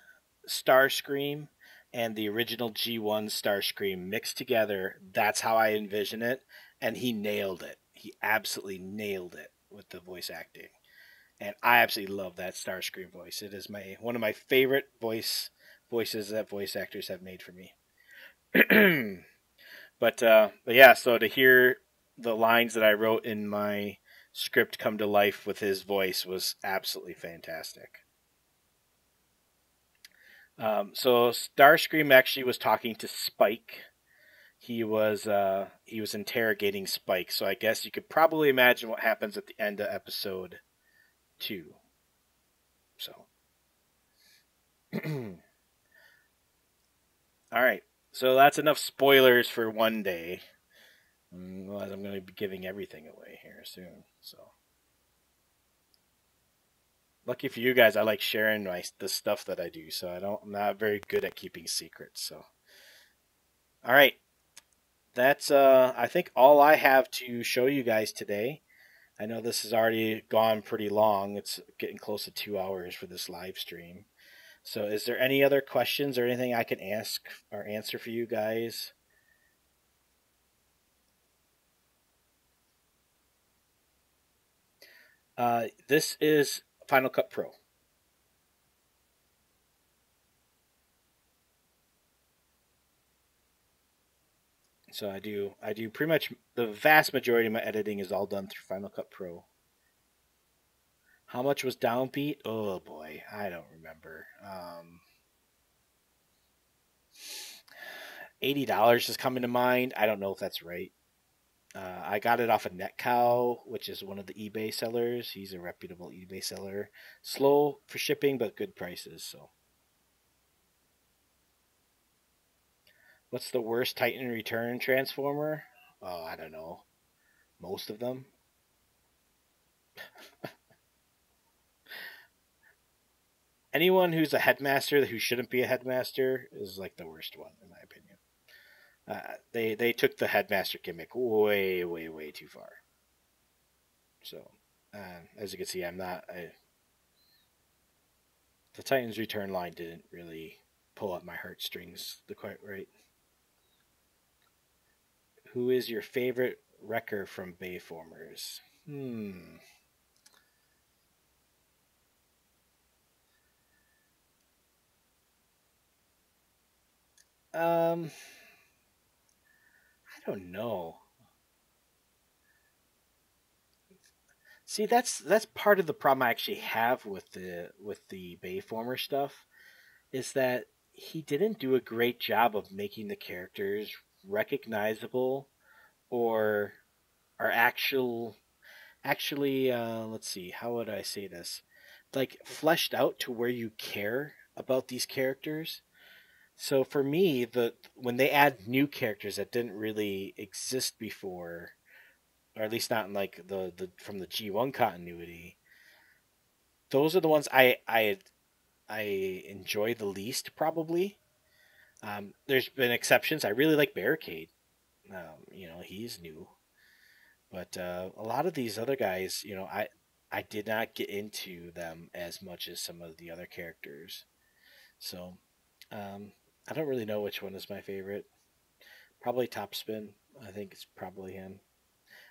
Starscream and the original G1 Starscream mixed together. That's how I envision it, and he nailed it. He absolutely nailed it with the voice acting, and I absolutely love that Starscream voice. It is one of my favorite voices that voice actors have made for me. But yeah, so to hear the lines that I wrote in my script come to life with his voice was absolutely fantastic. So Starscream actually was talking to Spike. He was interrogating Spike. So I guess you could probably imagine what happens at the end of episode 2. So, all right. So that's enough spoilers for one day. Otherwise, I'm going to be giving everything away here soon. So, lucky for you guys, I like sharing the stuff that I do. So I'm not very good at keeping secrets. So, all right, that's I think all I have to show you guys today. I know this has already gone pretty long. It's getting close to 2 hours for this live stream. So, is there any other questions or anything I can ask or answer for you guys? This is Final Cut Pro. So I do pretty much the vast majority of my editing is all done through Final Cut Pro. How much was Downbeat? Oh boy, I don't remember. $80 is coming to mind. I don't know if that's right. I got it off of NetCow, which is one of the eBay sellers. He's a reputable eBay seller. Slow for shipping, but good prices. So, what's the worst Titan Return Transformer? Oh, I don't know. Most of them. Anyone who's a headmaster who shouldn't be a headmaster is like the worst one, in my opinion. They took the headmaster gimmick way too far. So, as you can see, the Titans Return line didn't really pull up my heartstrings quite right. Who is your favorite wrecker from Bayformers? I don't know. See, that's part of the problem I actually have with the Bayformer stuff, is that he didn't do a great job of making the characters recognizable or are actually let's see, how would I say this, like fleshed out to where you care about these characters. So for me, when they add new characters that didn't really exist before, or at least not in like the from the G1 continuity, those are the ones I enjoy the least probably. There's been exceptions. I really like Barricade. He's new. But a lot of these other guys, I did not get into them as much as some of the other characters. So um, I don't really know which one is my favorite. Probably Topspin. I think it's probably him.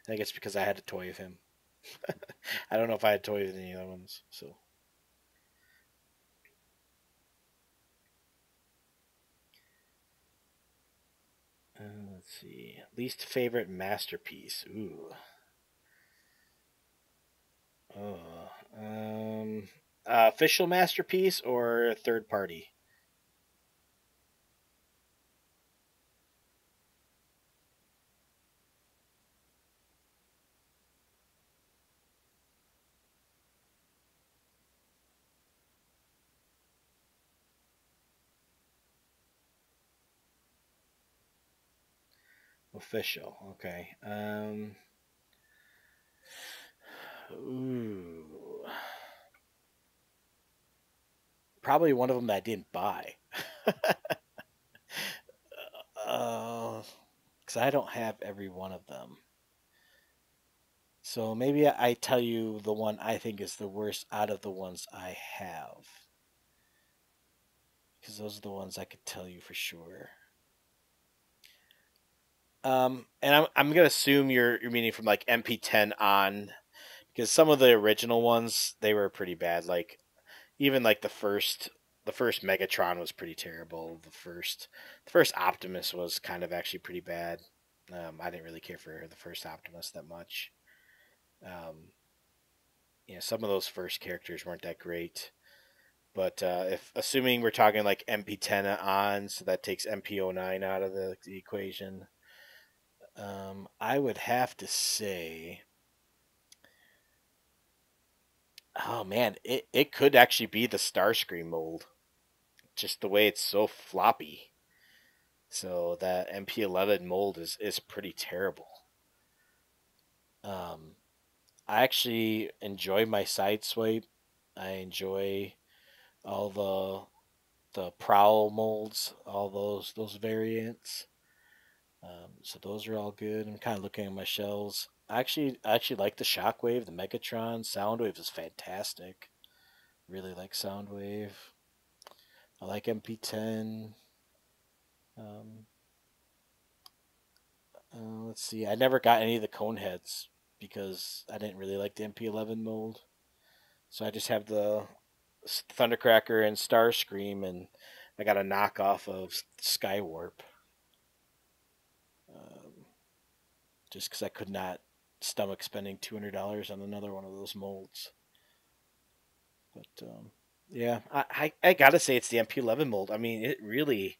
I think it's because I had a toy of him. I don't know if I had toys of any other ones. So let's see. Least favorite masterpiece. Ooh. Oh. Official masterpiece or third party? Official. Okay. Ooh. Probably one of them that I didn't buy. Because I don't have every one of them. So maybe I tell you the one I think is the worst out of the ones I have. Because those are the ones I could tell you for sure. And I'm gonna assume you're meaning from like MP10 on, because some of the original ones they were pretty bad. Like even like the first Megatron was pretty terrible. The first Optimus was kind of actually pretty bad. I didn't really care for the first Optimus that much. Um, some of those first characters weren't that great. But if assuming we're talking like MP10 on, so that takes MP09 out of the equation, I would have to say, oh man, it could actually be the Starscream mold, just the way it's so floppy. So that MP11 mold is pretty terrible. Um, I actually enjoy my side swipe. I enjoy all the prowl molds, all those variants. So those are all good. I'm kind of looking at my shelves. I actually like the Shockwave, the Megatron. Soundwave is fantastic. Really like Soundwave. I like MP10. Um, let's see. I never got any of the cone heads because I didn't really like the MP11 mold. So I just have the Thundercracker and Starscream, and I got a knockoff of Skywarp. Um, just because I could not stomach spending $200 on another one of those molds. But yeah, I gotta say it's the MP11 mold. I mean, it really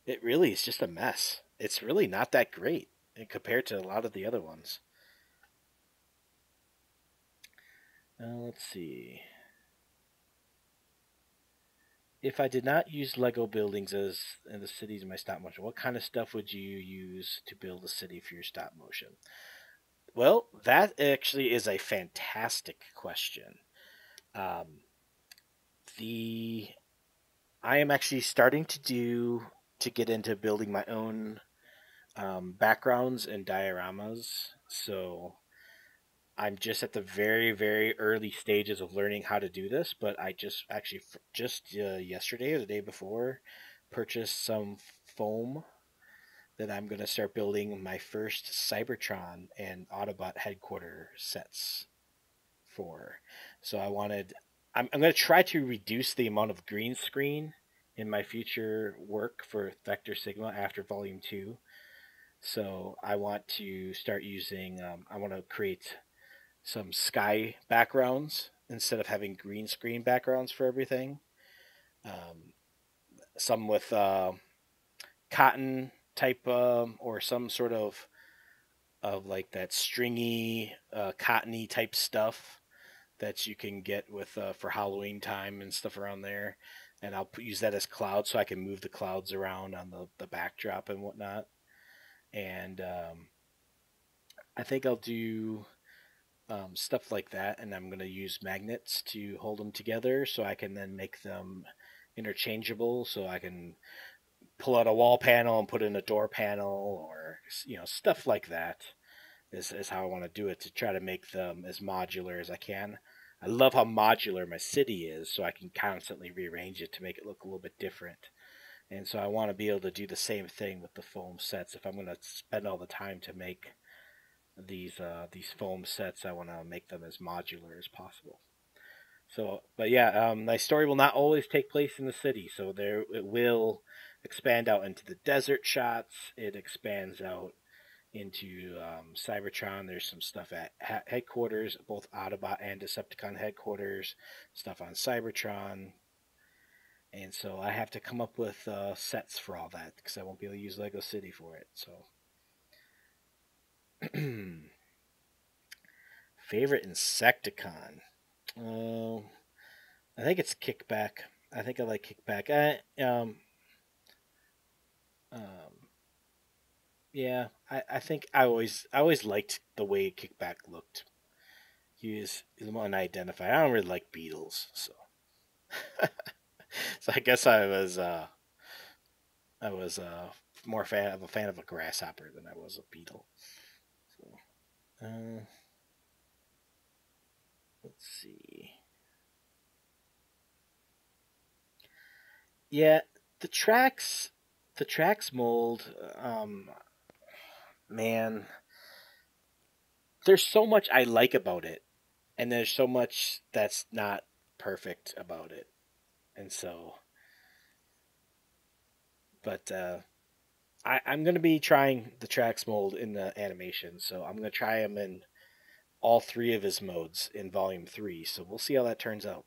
is just a mess. It's really not that great compared to a lot of the other ones. Let's see. If I did not use Lego buildings as in the cities in my stop motion, what kind of stuff would you use to build a city for your stop motion? Well, that actually is a fantastic question. Um, the I am actually starting to get into building my own backgrounds and dioramas. So I'm just at the very, very early stages of learning how to do this. But I just actually just yesterday or the day before purchased some foam that I'm going to start building my first Cybertron and Autobot headquarter sets for. So I'm going to try to reduce the amount of green screen in my future work for Vector Sigma after Volume 2. So I want to start using, I want to create some sky backgrounds instead of having green screen backgrounds for everything. Um, some with cotton type or some sort of like that stringy, cottony type stuff that you can get with for Halloween time and stuff around there. And I'll use that as clouds so I can move the clouds around on the backdrop and whatnot. And I think I'll do stuff like that. And I'm going to use magnets to hold them together so I can then make them interchangeable so I can pull out a wall panel and put in a door panel, or stuff like that. Is how I want to do it, to try to make them as modular as I can. I love how modular my city is, so I can constantly rearrange it to make it look a little bit different. And so I want to be able to do the same thing with the foam sets. If I'm going to spend all the time to make these foam sets, I want to make them as modular as possible. So, but yeah, my story will not always take place in the city. So it will expand out into the desert shots. It expands out into Cybertron. There's some stuff at headquarters, both Autobot and Decepticon headquarters, stuff on Cybertron. And so I have to come up with sets for all that, because I won't be able to use Lego City for it. So, favorite Insecticon? I think it's Kickback. I think I like Kickback. Yeah, I think I always liked the way Kickback looked. He's the one I identify. I don't really like beetles, so so I guess I was more fan of a grasshopper than I was a beetle. So, let's see. Yeah, the tracks mold. Man, there's so much I like about it, and there's so much that's not perfect about it, and so. But I'm going to be trying the tracks mold in the animation, so I'm going to try him in all 3 of his modes in Volume 3. So we'll see how that turns out.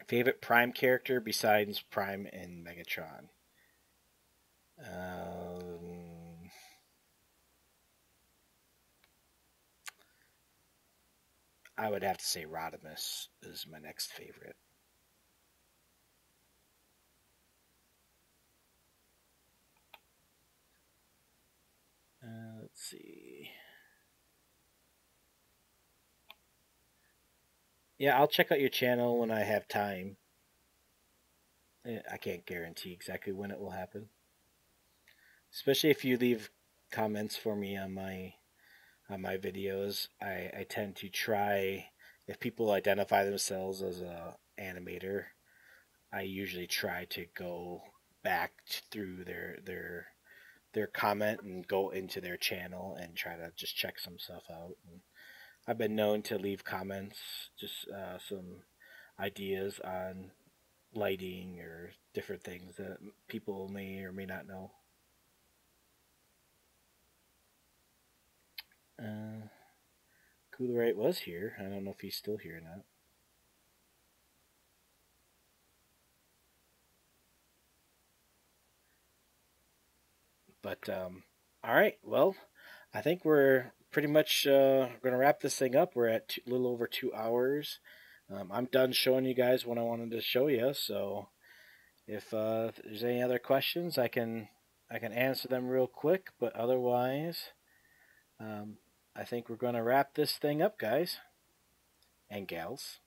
Favorite Prime character besides Prime and Megatron? I would have to say Rodimus is my next favorite. Let's see. Yeah, I'll check out your channel when I have time. I can't guarantee exactly when it will happen. Especially if you leave comments for me on my videos. I tend to try, if people identify themselves as a animator, I usually try to go back through their comment and go into their channel and try to just check some stuff out. And I've been known to leave comments, just some ideas on lighting or different things that people may or may not know. Coolerite was here. I don't know if he's still here or not. But all right, well, I think we're pretty much going to wrap this thing up. We're at a little over 2 hours. I'm done showing you guys what I wanted to show you. So if there's any other questions, I can answer them real quick. But otherwise, I think we're going to wrap this thing up, guys and gals.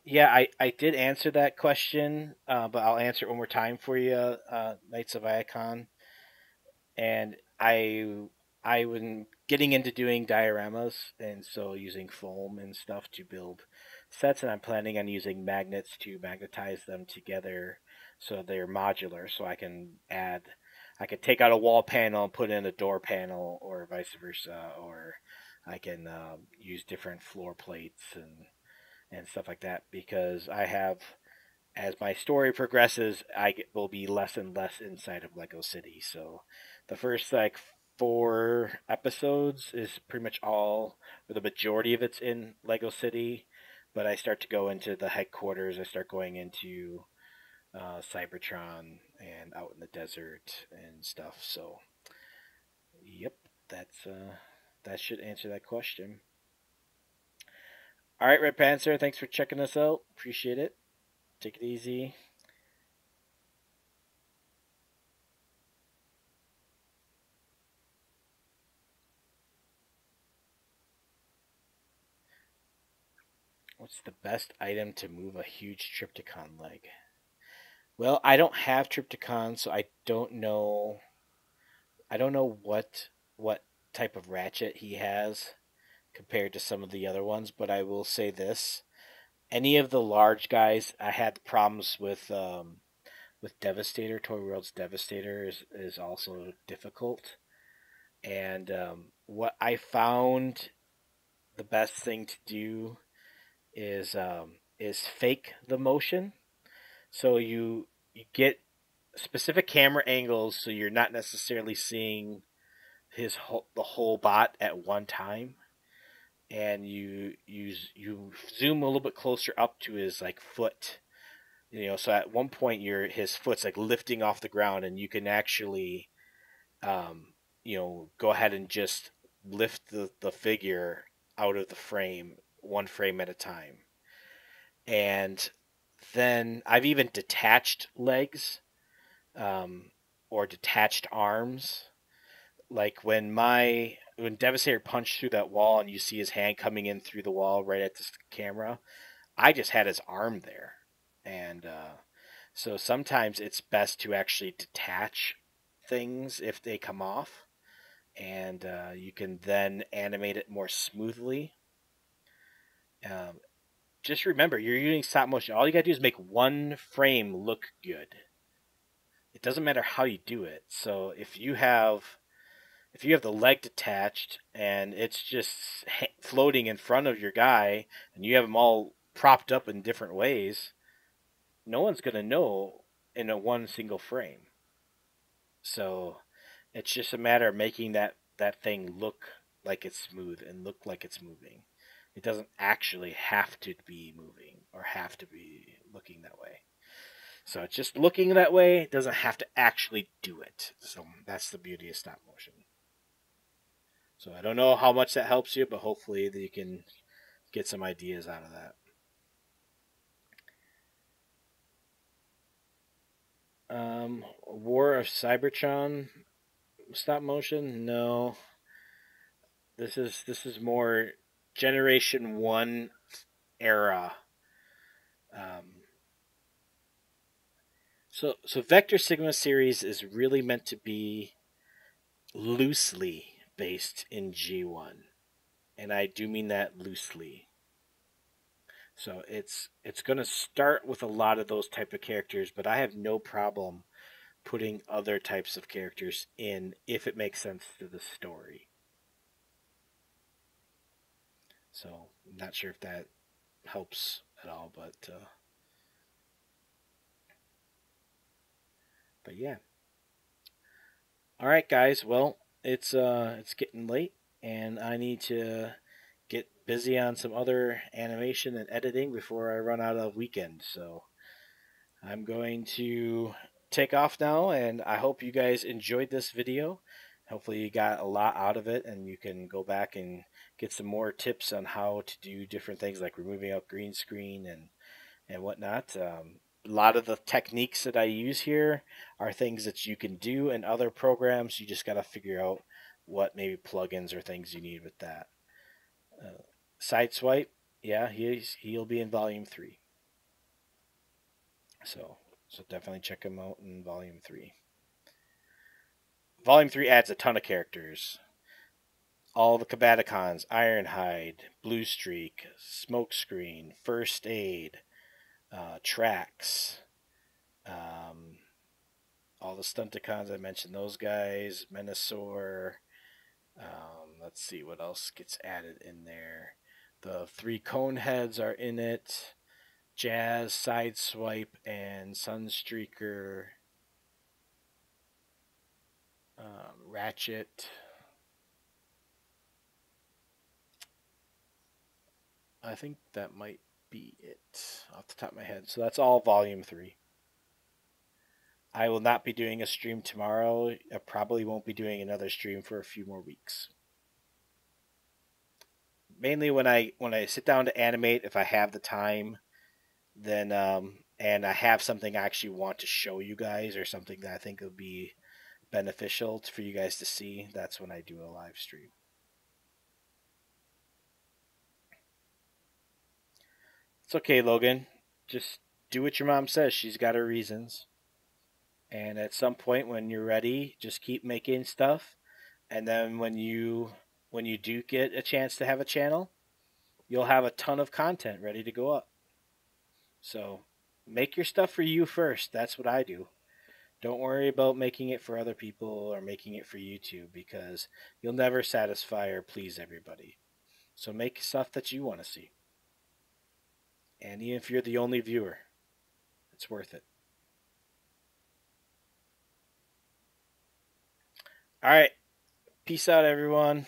Yeah, I did answer that question, but I'll answer it one more time for you, Knights of Iacon. And I was getting into doing dioramas, and so using foam and stuff to build sets, and I'm planning on using magnets to magnetize them together so they're modular, so I could take out a wall panel and put in a door panel, or vice versa, or I can use different floor plates and stuff like that, because I have, as my story progresses, will be less and less inside of Lego City. So the first 4 episodes is pretty much all, or the majority of it's in Lego City, but I start to go into the headquarters. I start going into Cybertron and out in the desert and stuff. So, yep, that should answer that question. All right, Red Panther, thanks for checking us out. Appreciate it. Take it easy. What's the best item to move a huge Trypticon leg? Well, I don't have Trypticon, so I don't know. I don't know what type of ratchet he has compared to some of the other ones, but I will say this: any of the large guys, I had problems with Devastator. Toy World's Devastator is also difficult, and what I found the best thing to do is fake the motion. So you get specific camera angles, so you're not necessarily seeing the whole bot at one time, and you zoom a little bit closer up to his like foot. So at one point his foot's like lifting off the ground, and you can actually go ahead and just lift the figure out of the frame, one frame at a time. And then I've even detached legs, or detached arms. Like when Devastator punched through that wall and you see his hand coming in through the wall right at the camera, I just had his arm there. And so sometimes it's best to actually detach things if they come off, and you can then animate it more smoothly. Um, just remember, you're using stop motion. All you gotta do is make one frame look good. It doesn't matter how you do it. So if you have the leg detached and it's just floating in front of your guy, and you have them all propped up in different ways, no one's gonna know in a one single frame. So it's just a matter of making that thing look like it's smooth and look like it's moving. It doesn't actually have to be moving or have to be looking that way. So it's just looking that way. It doesn't have to actually do it. So that's the beauty of stop motion. So I don't know how much that helps you, but hopefully you can get some ideas out of that. War of Cybertron stop motion? No. This is more Generation 1 era. So Vector Sigma series is really meant to be loosely based in G1. And I do mean that loosely. So it's going to start with a lot of those type of characters, but I have no problem putting other types of characters in if it makes sense to the story. So I'm not sure if that helps at all, but yeah. All right, guys. Well, it's getting late, and I need to get busy on some other animation and editing before I run out of weekend. So I'm going to take off now, and I hope you guys enjoyed this video. Hopefully you got a lot out of it, and you can go back and get some more tips on how to do different things like removing out green screen and whatnot. A lot of the techniques that I use here are things that you can do in other programs. You just got to figure out what maybe plugins or things you need with that. Sideswipe, yeah, he'll be in Volume 3. So definitely check him out in Volume 3. Volume 3 adds a ton of characters. All the Combaticons, Ironhide, Blue Streak, Smokescreen, First Aid, Trax, all the Stunticons, I mentioned those guys, Menasor. Let's see what else gets added in there. The 3 cone heads are in it. Jazz, Sideswipe, and Sunstreaker. Ratchet. I think that might be it off the top of my head. So that's all Volume 3. I will not be doing a stream tomorrow. I probably won't be doing another stream for a few more weeks. Mainly when I sit down to animate, if I have the time, then and I have something I actually want to show you guys or something that I think will be beneficial for you guys to see, that's when I do a live stream. It's okay, Logan. Just do what your mom says. She's got her reasons. And at some point when you're ready, just keep making stuff. And then when you do get a chance to have a channel, you'll have a ton of content ready to go up. So make your stuff for you first. That's what I do. Don't worry about making it for other people or making it for YouTube because you'll never satisfy or please everybody. So make stuff that you want to see. And even if you're the only viewer, it's worth it. All right. Peace out, everyone.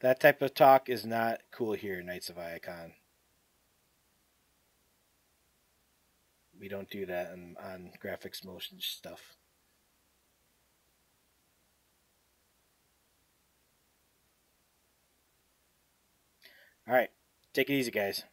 That type of talk is not cool here, Knights of Iacon. We don't do that on Graf-X motion stuff. All right. Take it easy, guys.